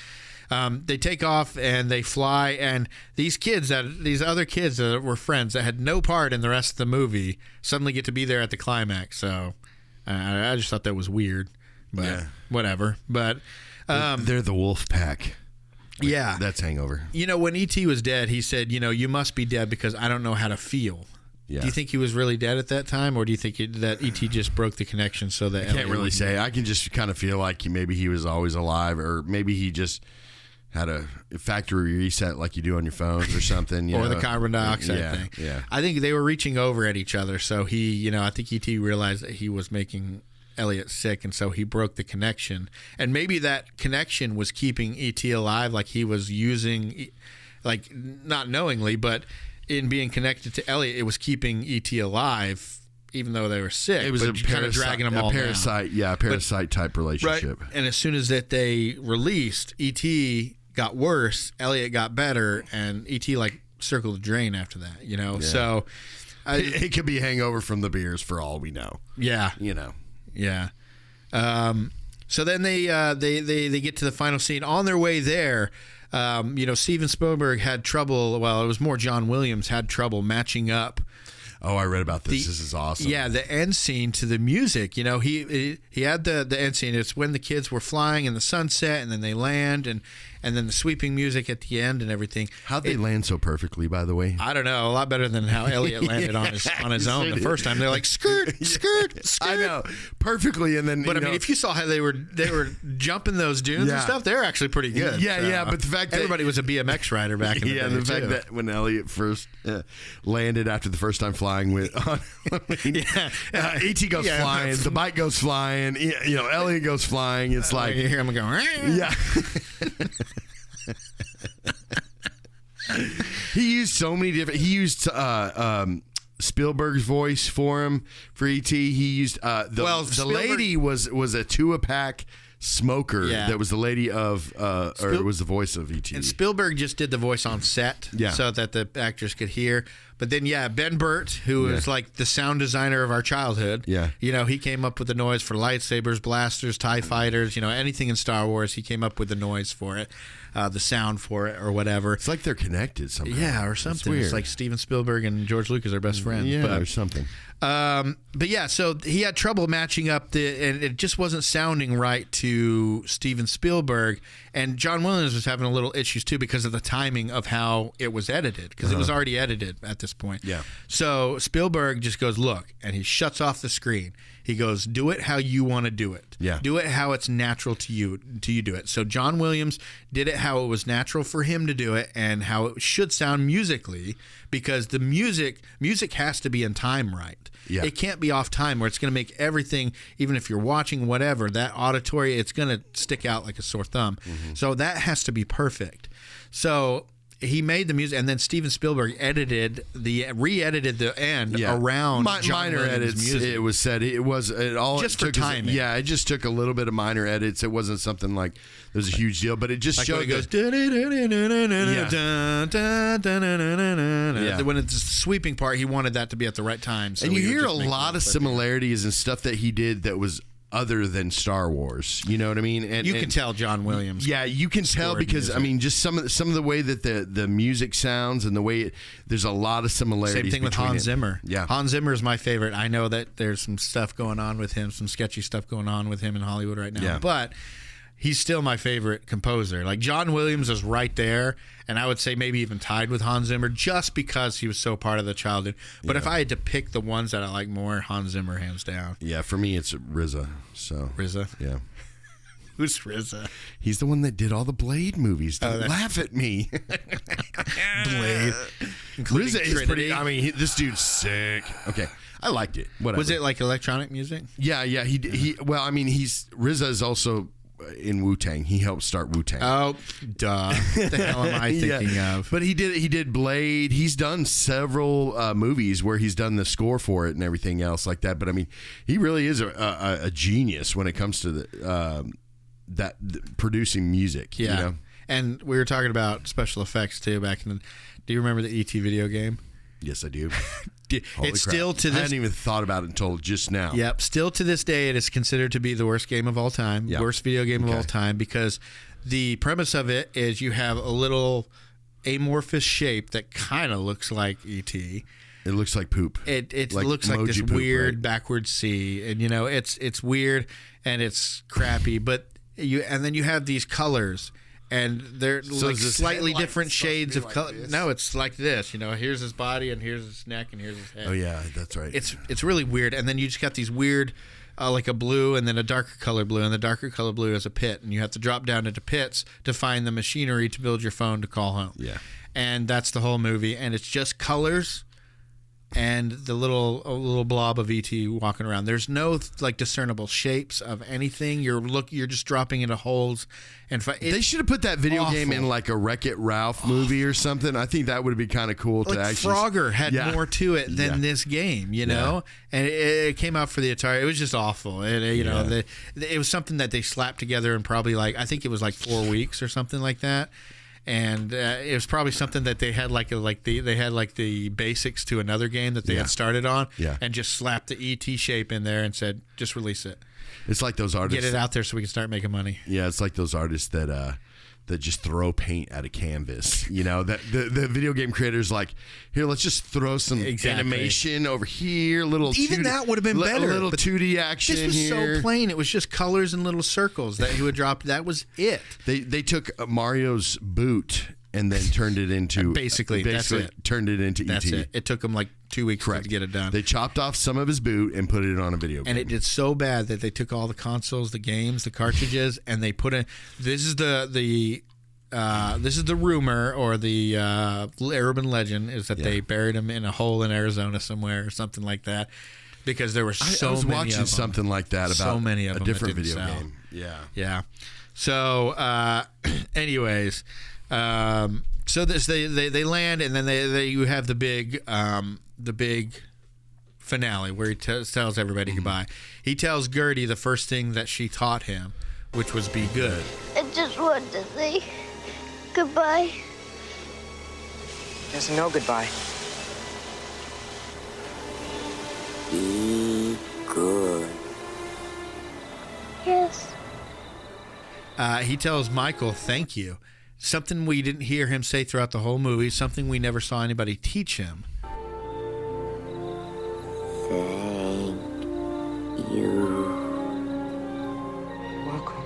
they take off and they fly, and these other kids that were friends that had no part in the rest of the movie suddenly get to be there at the climax. So I just thought that was weird, but whatever. But they're the wolf pack. Yeah, that's Hangover. You know, when E.T. was dead, he said, "You know, you must be dead because I don't know how to feel." Yeah. Do you think he was really dead at that time, or do you think that E.T. just broke the connection so that I can't really say? I can just kind of feel like maybe he was always alive, or maybe he just had a factory reset like you do on your phones or something. Or the carbon dioxide thing. Yeah. I think they were reaching over at each other. So I think E.T. realized that he was making Elliot sick, and so he broke the connection. And maybe that connection was keeping E.T. alive, like he was using, like not knowingly, but in being connected to Elliot, it was keeping E.T. alive. Even though they were sick, it was kind of dragging them all parasite, down. Parasite type relationship. Right. And as soon as that they released, E.T. got worse, Elliot got better, and E.T. like circled the drain after that, you know. Yeah. So it could be hangover from the beers for all we know. Yeah, you know. Yeah. So then they get to the final scene. On their way there, you know, Steven Spielberg had trouble. Well, it was more John Williams had trouble matching up Oh, I read about this. This is awesome. Yeah, the end scene to the music. You know, he had the end scene. It's when the kids were flying in the sunset, and then they land, and then the sweeping music at the end and everything. How'd they land so perfectly, by the way? I don't know. A lot better than how Elliot landed on his own the first time. They're like skirt, skirt, skirt. I know, perfectly. And then, but I mean, if you saw how they were jumping those dunes and stuff, they're actually pretty good. Yeah. But the fact that everybody was a BMX rider back in the day. The fact that when Elliot first landed after the first time flying with, ET goes flying, the bike goes flying, Elliot goes flying. It's like you hear him going, yeah. He used so many different. He used Spielberg's voice for him for ET. He used the lady was a Tuapac smoker. Yeah. That was the lady of or it was the voice of ET. And Spielberg just did the voice on set, so that the actors could hear. But then, Ben Burt, who is like the sound designer of our childhood, he came up with the noise for lightsabers, blasters, TIE fighters, anything in Star Wars. He came up with the noise for it, the sound for it, or whatever. It's like they're connected somehow. Yeah, or something. It's like Steven Spielberg and George Lucas are best friends. Yeah, or something. But yeah, so he had trouble matching up and it just wasn't sounding right to Steven Spielberg. And John Williams was having a little issues too because of the timing of how it was edited, because it was already edited at this point. Yeah. So Spielberg just goes, look, and he shuts off the screen. He goes, do it how you want to do it. Yeah. Do it how it's natural to you do it. So John Williams did it how it was natural for him to do it and how it should sound musically, because the music has to be in time right. Yeah. It can't be off time where it's going to make everything, even if you're watching whatever, that auditory, it's going to stick out like a sore thumb. Mm-hmm. So that has to be perfect. So he made the music, and then Steven Spielberg re-edited the end around John minor Williams' edits. music. It was said it all just it for timing. It just took a little bit of minor edits. It wasn't something like it was a huge deal, but it just like showed. When it's the sweeping part, he wanted that to be at the right time. So and you he would hear a just make lot of similarities and stuff that he did that was other than Star Wars. You know what I mean? And you can tell John Williams. Yeah, you can tell because music. I mean, just some of the way that the music sounds and the way there's a lot of similarities. Same thing with Hans Zimmer. Yeah, Hans Zimmer is my favorite. I know that there's some stuff going on with him, some sketchy stuff going on with him in Hollywood right now. Yeah. But he's still my favorite composer. Like John Williams is right there, and I would say maybe even tied with Hans Zimmer just because he was so part of the childhood. But if I had to pick the ones that I like more, Hans Zimmer hands down. Yeah, for me it's RZA. So RZA? Yeah. Who's RZA? He's the one that did all the Blade movies. Don't laugh at me. Blade. RZA is pretty. I mean, this dude's sick. Okay, I liked it. Whatever. Was it like electronic music? Yeah. He. Well, I mean, RZA is also in Wu-Tang. He helped start Wu-Tang. Oh, duh. What the hell am I thinking of? But he did Blade. He's done several movies where he's done the score for it and everything else like that. But I mean, he really is a genius when it comes to the producing music. Yeah. You know? And we were talking about special effects too back in the. Do you remember the ET video game? Yes, I do. It's still to this. I hadn't even thought about it until just now. Yep. Still to this day, it is considered to be the worst game of all time, worst video game of all time, because the premise of it is you have a little amorphous shape that kind of looks like ET. It looks like poop. It looks like this poop, weird right? backward C, and it's weird and it's crappy. But then you have these colors. And they're like slightly different shades of color. No, it's like this. Here's his body, and here's his neck, and here's his head. Oh yeah, that's right. It's really weird. And then you just got these weird, like a blue, and then a darker color blue, and the darker color blue is a pit, and you have to drop down into pits to find the machinery to build your phone to call home. Yeah. And that's the whole movie, and it's just colors. And the little blob of ET walking around. There's no like discernible shapes of anything. You're just dropping into holes. And they should have put that video game in like a Wreck-It Ralph movie or something. I think that would be kind of cool to actually. Frogger had more to it than this game, and it came out for the Atari. It was just awful. It was something that they slapped together in probably I think it was like 4 weeks or something like that. And it was probably something that they had they had the basics to another game that they had started on, and just slapped the ET shape in there and said, just release it. It's like those artists. Get it out there so we can start making money. Yeah, it's like those artists that that just throw paint at a canvas. You know, that the video game creators like, here, let's just throw some animation over here. Little even 2D, that would have been better. A little 2D action. This was here. so plain. It was just colors and little circles that he would drop. That was it. They took Mario's boot and then turned it into basically that's it. Turned it into That's E.T. it. It took him like 2 weeks to get it done. They chopped off some of his boot and put it on a video game. And it did so bad that they took all the consoles, the games, the cartridges, and they put in. This is the rumor or the urban legend is that they buried him in a hole in Arizona somewhere or something like that, because there were so I was many watching of them. something like that about so many of a them different that didn't video sell. game. Yeah. Yeah. So, anyways, so this they land, and then they you have the big finale where he tells everybody goodbye. He tells Gertie the first thing that she taught him, which was be good. I just wanted to say goodbye. There's no goodbye. Be good. Yes. He tells Michael, thank you. Something we didn't hear him say throughout the whole movie, something we never saw anybody teach him. Thank you. Welcome.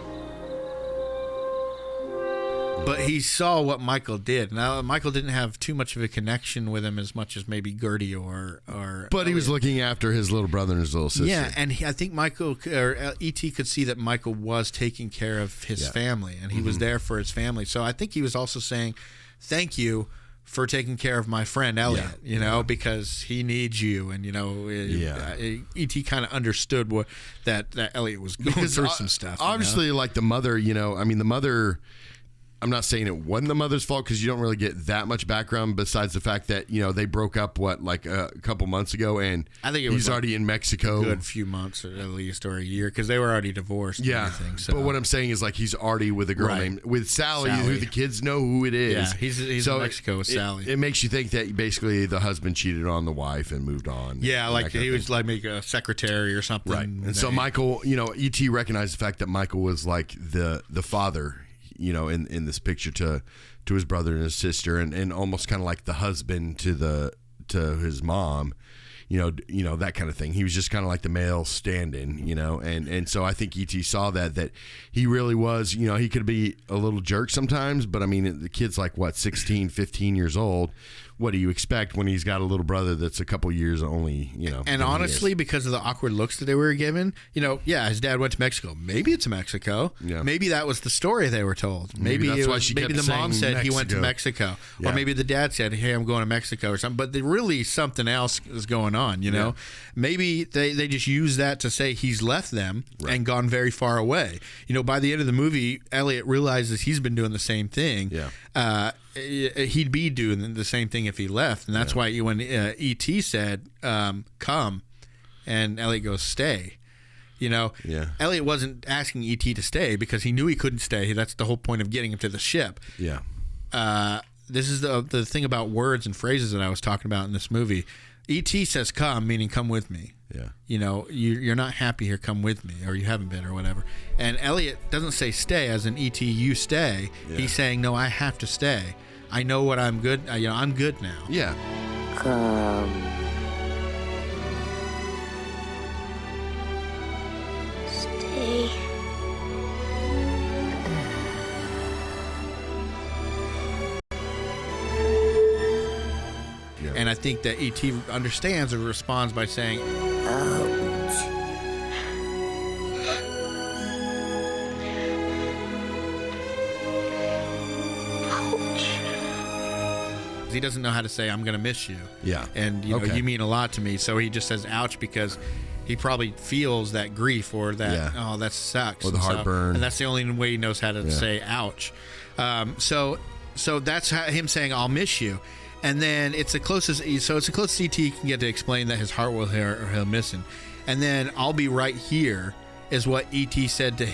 But he saw what Michael did. Now, Michael didn't have too much of a connection with him as much as maybe Gertie or But he was looking after his little brother and his little sister. Yeah, and I think Michael or E.T. could see that Michael was taking care of his family, and he was there for his family. So I think he was also saying, "Thank you for taking care of my friend Elliot." You know, because he needs you, and E.T. kind of understood what that Elliot was going through some stuff. Obviously, like the mother, the mother. I'm not saying it wasn't the mother's fault because you don't really get that much background besides the fact that they broke up a couple months ago, and I think he's already in Mexico, a good few months at least, or a year, because they were already divorced. Yeah, and everything, so. But what I'm saying is he's already with a girl named Sally, who the kids know who it is. Yeah, he's in Mexico with Sally. It makes you think that basically the husband cheated on the wife and moved on. Yeah, like he was like maybe a secretary or something. Right, and so Michael, E.T. recognized the fact that Michael was like the father. In this picture to his brother and his sister, and almost kind of like the husband to his mom, that kind of thing. He was just kind of like the male stand-in, and so I think E.T. saw that he really was, he could be a little jerk sometimes, but I mean, the kid's like 16, 15 years old. What do you expect when he's got a little brother that's a couple years only, And honestly, because of the awkward looks that they were given, his dad went to Mexico. Maybe it's Mexico. Yeah. Maybe that was the story they were told. Maybe that's why she maybe kept the mom saying said he went to Mexico. Yeah. Or maybe the dad said, hey, I'm going to Mexico or something. But really something else is going on, Yeah. Maybe they just use that to say he's left them and gone very far away. By the end of the movie, Elliot realizes he's been doing the same thing. Yeah. He'd be doing the same thing if he left, and that's why when E.T. said come, and Elliot goes stay, Elliot wasn't asking E.T. to stay because he knew he couldn't stay. That's the whole point of getting him to the ship. Yeah. This is the thing about words and phrases that I was talking about in this movie. E.T. says come, meaning come with me. Yeah. You're not happy here, come with me, or you haven't been, or whatever. And Elliot doesn't say stay as in E.T. you stay. Yeah. He's saying no, I have to stay. I know what I'm good. I'm good now. Yeah. Come. Stay. And I think that E.T. understands and responds by saying, Ouch. he doesn't know how to say, I'm going to miss you. Yeah. And, you mean a lot to me. So he just says, ouch, because he probably feels that grief or that, oh, that sucks. Or the heartburn. And that's the only way he knows how to say ouch. So that's him saying, I'll miss you. And then it's the closest E.T. can get to explain that his heart will he'll miss him. And then I'll be right here is what E.T. said to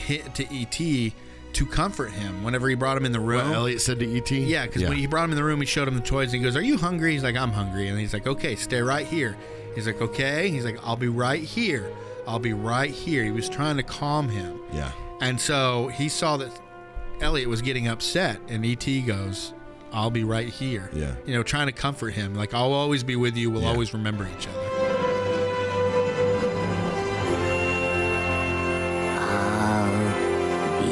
E.T. to comfort him whenever he brought him in the room. What Elliot said to E.T.? Yeah, because when he brought him in the room, he showed him the toys, and he goes, are you hungry? He's like, I'm hungry. And he's like, okay, stay right here. He's like, okay. He's like, I'll be right here. I'll be right here. He was trying to calm him. Yeah. And so he saw that Elliot was getting upset, and E.T. goes, "I'll be right here." Yeah. You know, trying to comfort him, like, "I'll always be with you. We'll always remember each other." I'll be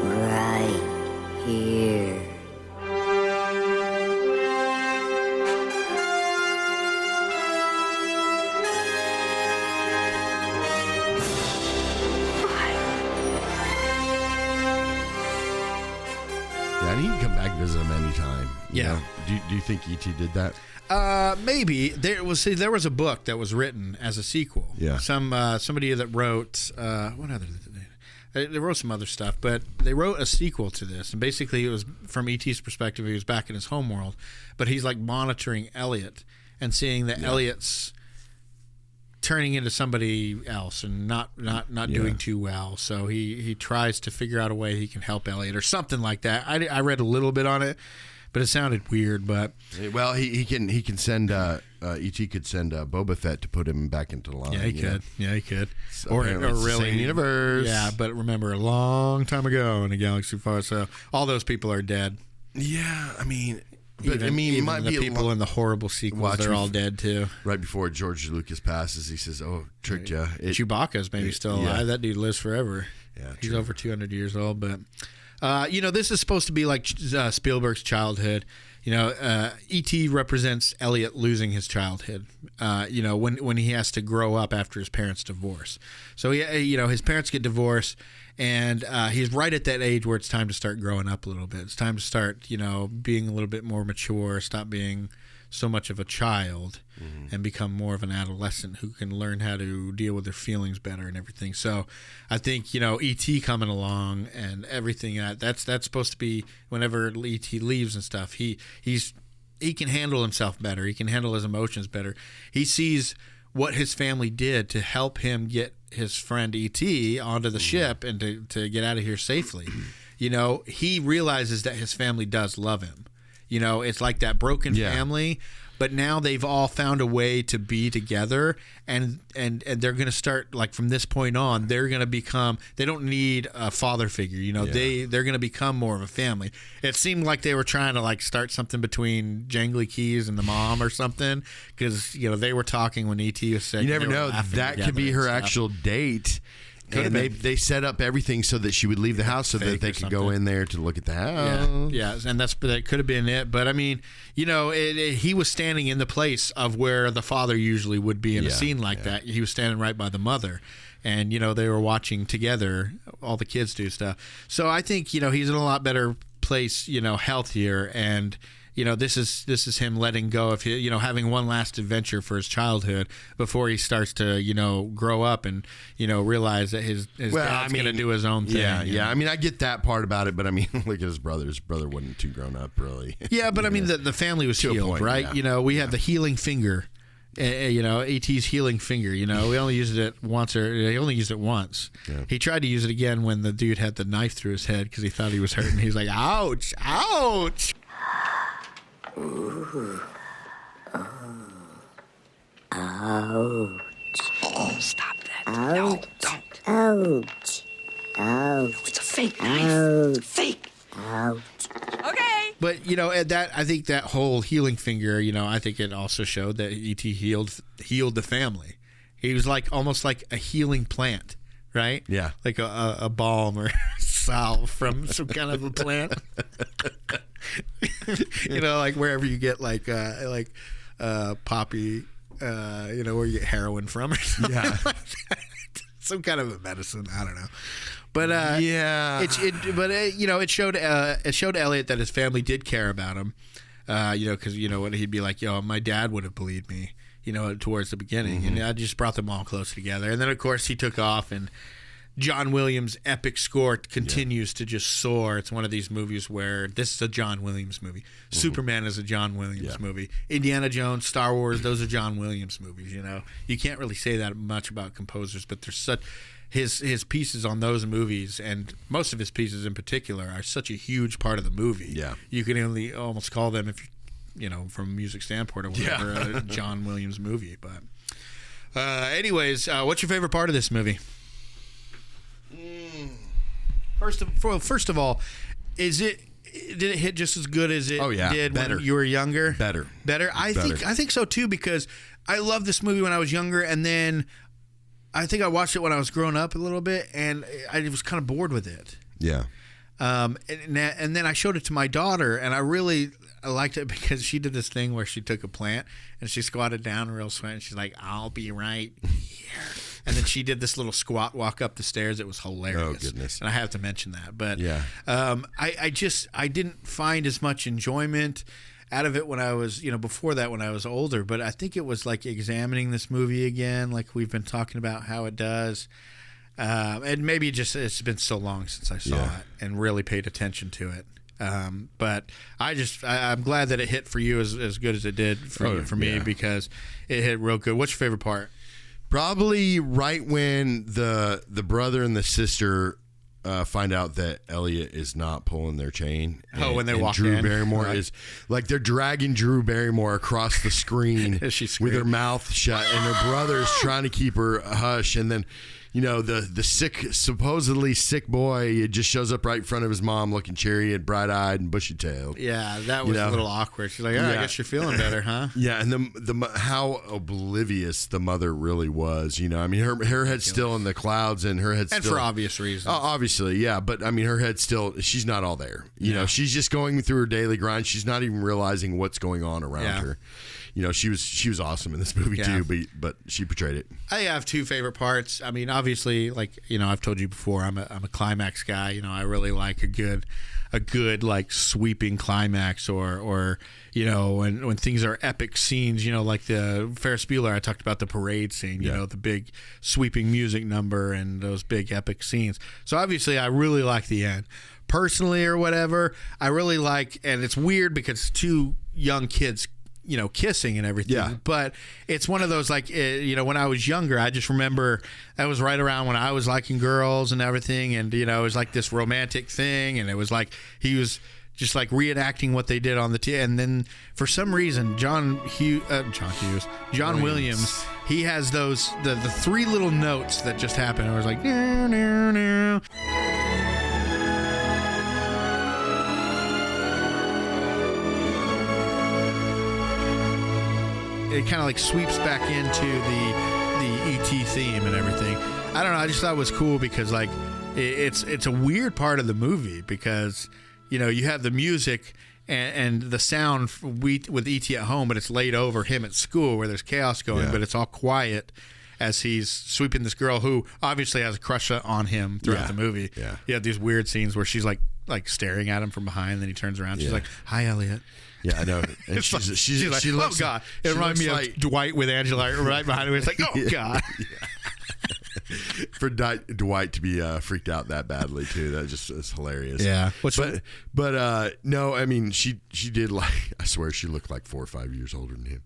right here. Yeah, and he can come back and visit him anytime. You Yeah. know? Do you think E.T. did that? Maybe there was a book that was written as a sequel. Yeah. Somebody that wrote what other they wrote some other stuff, but they wrote a sequel to this, and basically it was from E.T.'s perspective. He was back in his homeworld, but he's like monitoring Elliot and seeing that Elliot's turning into somebody else and not doing too well. So he tries to figure out a way he can help Elliot or something like that. I read a little bit on it, but it sounded weird. But Well, he can send E.T. could send Boba Fett to put him back into line. yeah, he you know? could. Yeah, he could. So Or apparently it's the really same universe. Yeah, but remember, a long time ago in a galaxy far, so all those people are dead. Yeah, I mean, but Even, it might the be people in the horrible sequels, they're all dead too. right before George Lucas passes. He says, "Oh, tricked you." Chewbacca's maybe still alive. yeah. That dude lives forever. Yeah, He's true. over 200 years old. But this is supposed to be like Spielberg's childhood. E.T. represents Elliot losing his childhood. When he has to grow up after his parents' divorce. So his parents get divorced, and he's right at that age where it's time to start growing up a little bit. It's time to start, being a little bit more mature, stop being so much of a child, and become more of an adolescent who can learn how to deal with their feelings better and everything. So I think, E.T. coming along and everything that's supposed to be whenever E.T. leaves and stuff, he can handle himself better. He can handle his emotions better. He sees what his family did to help him get his friend E.T. onto the ship and to get out of here safely. He realizes that his family does love him. It's like that broken family, but now they've all found a way to be together, and they're going to start, like, from this point on, they're going to become, they don't need a father figure, they're going to become more of a family. It seemed like they were trying to, like, start something between Jangly Keys and the mom or something, because, they were talking when E.T. was sick. You never know. That could be her actual date. And they set up everything so that she would leave the house so that they could go in there to look at the house. Yeah, and that could have been it. But I mean, he was standing in the place of where the father usually would be in a scene like that. He was standing right by the mother, and they were watching together. All the kids do stuff. So I think he's in a lot better place. Healthier, and this is him letting go of his, having one last adventure for his childhood before he starts to, grow up and, realize that his dad's going to do his own thing. Yeah. I mean, I get that part about it, but I mean, look at his brother. His brother wasn't too grown up, really. Yeah, but I mean, the family was healed, point, right? Yeah. We had the healing finger. E.T.'s healing finger. We only used it once, he only used it once. Yeah. He tried to use it again when the dude had the knife through his head because he thought he was hurting. He's like, ouch, ouch. Ooh. Oh. Ouch. Oh, stop that. Ouch. No, don't. Ouch. Ouch. It's a fake knife. It's a fake. Ouch. Okay. But I think that whole healing finger, I think it also showed that E.T. healed the family. He was almost like a healing plant, right? Yeah, like a balm or salve from some kind of a plant. Like wherever you get poppy, where you get heroin from or something. Yeah. Like that. Some kind of a medicine. I don't know. But it showed Elliot that his family did care about him. Because when he'd be like, "Yo, my dad would have believed me," towards the beginning, and I just brought them all close together. And then of course he took off, and John Williams' epic score continues to just soar. It's one of these movies where this is a John Williams movie. Superman is a John Williams movie. Indiana Jones, Star Wars, those are John Williams movies. You can't really say that much about composers, but there's such his pieces on those movies, and most of his pieces in particular, are such a huge part of the movie. Yeah, you can only almost call them, if from a music standpoint or whatever, a John Williams movie. But anyways, what's your favorite part of this movie? First of all, did it hit just as good as it did when you were younger? Better. I think so too, because I loved this movie when I was younger, and then I think I watched it when I was growing up a little bit, and I was kind of bored with it. Yeah. And then I showed it to my daughter, and I liked it because she did this thing where she took a plant and she squatted down real slow, and she's like, "I'll be right here." And then she did this little squat walk up the stairs. It was hilarious. Oh, goodness. And I have to mention that. But yeah. I didn't find as much enjoyment out of it when I was, before that, when I was older. But I think it was like examining this movie again, like we've been talking about how it does. And maybe it's been so long since I saw it and really paid attention to it. But I'm glad that it hit for you as good as it did for me, because it hit real good. What's your favorite part? Probably right when the brother and the sister find out that Elliot is not pulling their chain. When they walk Drew in. Barrymore Right. is like, they're dragging Drew Barrymore across the screen with her mouth shut, and her brother is trying to keep her hush, and then the supposedly sick boy just shows up right in front of his mom, looking cherry-eyed, bright-eyed, and bushy-tailed. Yeah, that was a little awkward. She's like, I guess you're feeling better, huh? Yeah, and the how oblivious the mother really was. I mean, her head's still in the clouds, and her head's and still, for obvious reasons. Obviously, yeah, but I mean, her head's still, she's not all there. She's just going through her daily grind. She's not even realizing what's going on around her. She was awesome in this movie too, but she portrayed it. I have two favorite parts. I mean, obviously, like I've told you before, I'm a climax guy. I really like a good like sweeping climax, or when things are epic scenes. Like the Ferris Bueller, I talked about the parade scene. The big sweeping music number and those big epic scenes. So obviously, I really like the end. Personally, or whatever, I really like, and it's weird because two young kids, kissing and everything. Yeah. But it's one of those, like, when I was younger, I just remember that was right around when I was liking girls and everything. And, it was like this romantic thing. And it was like he was just like reenacting what they did on the and then for some reason, John Williams, he has the three little notes that just happen. It was like, no, no, no. It kind of like sweeps back into the E.T. theme and everything. I don't know. I just thought it was cool because like it's a weird part of the movie because you have the music and the sound with E.T. at home, but it's laid over him at school where there's chaos going, but it's all quiet as he's sweeping this girl who obviously has a crush on him throughout the movie. Yeah. You have these weird scenes where she's like staring at him from behind, and then he turns around. She's like, "Hi, Elliot." Yeah, I know. And she's like, "Oh God!" It reminds me of Dwight with Angela right behind him. It's like, "Oh God!" For Dwight to be freaked out that badly too, that just is hilarious. Yeah, but no, I mean, she did like. I swear, she looked like 4 or 5 years older than him.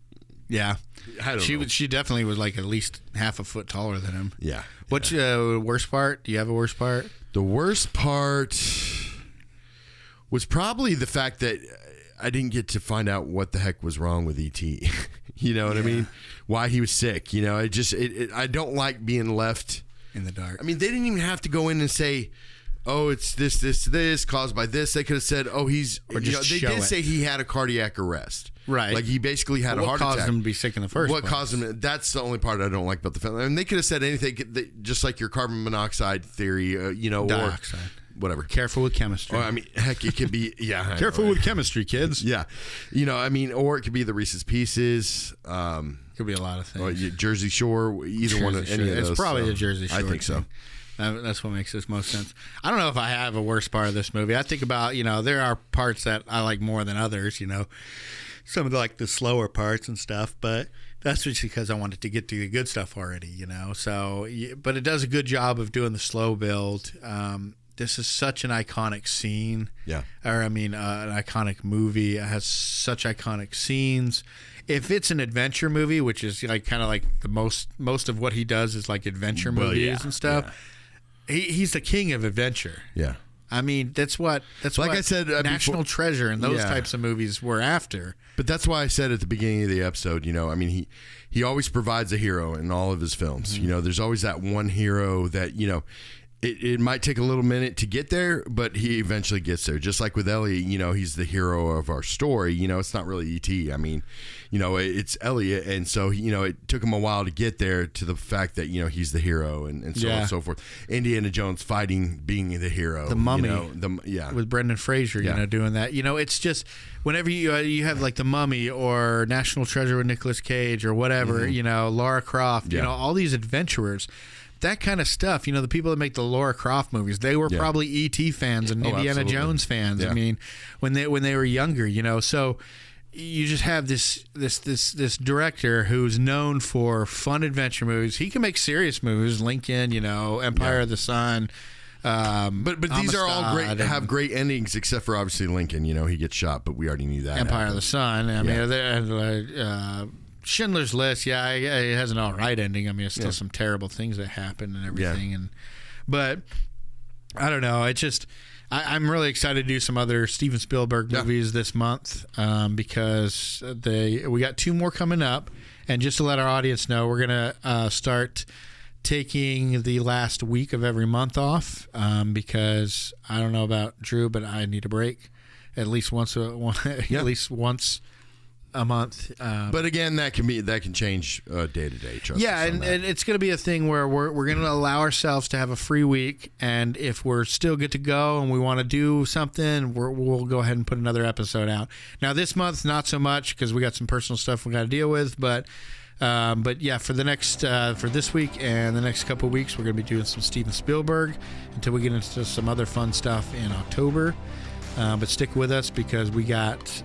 Yeah, I don't know. She definitely was like at least half a foot taller than him. Yeah. What's your worst part? Do you have a worst part? The worst part was probably the fact that I didn't get to find out what the heck was wrong with E.T. You know what I mean? Why he was sick. I don't like being left in the dark. I mean, they didn't even have to go in and say, "Oh, it's this caused by this." They could have said, "Oh, he's." Or just they did say he had a cardiac arrest. Right. Like he basically had a heart attack. What caused him to be sick in the first place? What caused him? That's the only part I don't like about the film. I mean, they could have said anything, just like your carbon monoxide theory, dioxide. Or whatever. Careful with chemistry. Or, I mean, heck, it could be, Careful with chemistry, kids. Yeah. I mean, or it could be the Reese's Pieces. Could be a lot of things. Or Jersey Shore, either one of any of those. It's probably the Jersey Shore. I think so. That's what makes this most sense. I don't know if I have a worst part of this movie. I think about, there are parts that I like more than others, some of the slower parts and stuff, but that's just because I wanted to get to the good stuff already, So, but it does a good job of doing the slow build. This is such an iconic scene. Yeah. An iconic movie. It has such iconic scenes. If it's an adventure movie, which is kind of like the most of what he does is like adventure movies and stuff. Yeah. He's the king of adventure. Yeah. I mean, that's what I said, National Treasure and those types of movies were after. But that's why I said at the beginning of the episode, I mean, he always provides a hero in all of his films. Mm-hmm. There's always that one hero that, it might take a little minute to get there, but he eventually gets there. Just like with Elliot, he's the hero of our story. It's not really E.T. I mean, it's Elliot, and so it took him a while to get there to the fact that he's the hero and so on and so forth. Indiana Jones fighting, being the hero, the Mummy, with Brendan Fraser, doing that. It's just whenever you have like the Mummy or National Treasure with Nicolas Cage or whatever, Lara Croft, all these adventurers. That kind of stuff, the people that make the Lara Croft movies, they were probably E.T. fans and Indiana Jones fans. I mean, when they were younger, so you just have this director who's known for fun adventure movies. He can make serious movies, Lincoln, Empire of the Sun. But these are all great, have great endings, except for obviously Lincoln. He gets shot, but we already knew that. Empire of the Sun. I mean, Schindler's List, it has an all right ending. I mean, it's still some terrible things that happen and everything. But I don't know. It's just I'm really excited to do some other Steven Spielberg movies this month because we got 2 more coming up. And just to let our audience know, we're gonna start taking the last week of every month off because I don't know about Drew, but I need a break at least once a month. But again, that can change day to day. And it's going to be a thing where we're going to allow ourselves to have a free week, and if we're still good to go and we want to do something, we'll go ahead and put another episode out. Now this month, not so much because we got some personal stuff we got to deal with, but yeah, for the next for this week and the next couple of weeks, we're going to be doing some Steven Spielberg until we get into some other fun stuff in October. But stick with us because we got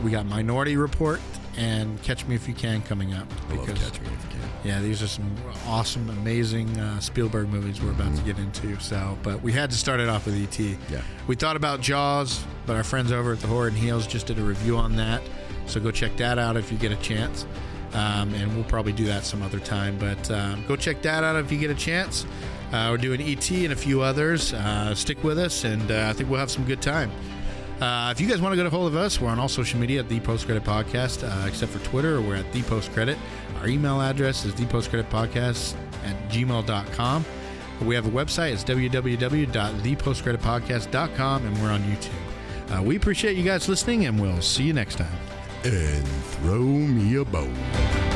Minority Report and Catch Me If You Can coming up. I love Catch Me If You Can. Yeah, these are some awesome, amazing Spielberg movies we're about to get into. So, but we had to start it off with E.T. Yeah. We thought about Jaws, but our friends over at the Hodor and Heels just did a review on that. So go check that out if you get a chance. And we'll probably do that some other time. But go check that out if you get a chance. We're doing E.T. and a few others. Stick with us, and I think we'll have some good time. If you guys want to get a hold of us, we're on all social media at The Post Credit Podcast, except for Twitter. We're at The Post Credit. Our email address is thepostcreditpodcast@gmail.com. We have a website. It's www.thepostcreditpodcast.com, and we're on YouTube. We appreciate you guys listening, and we'll see you next time. And throw me a bone.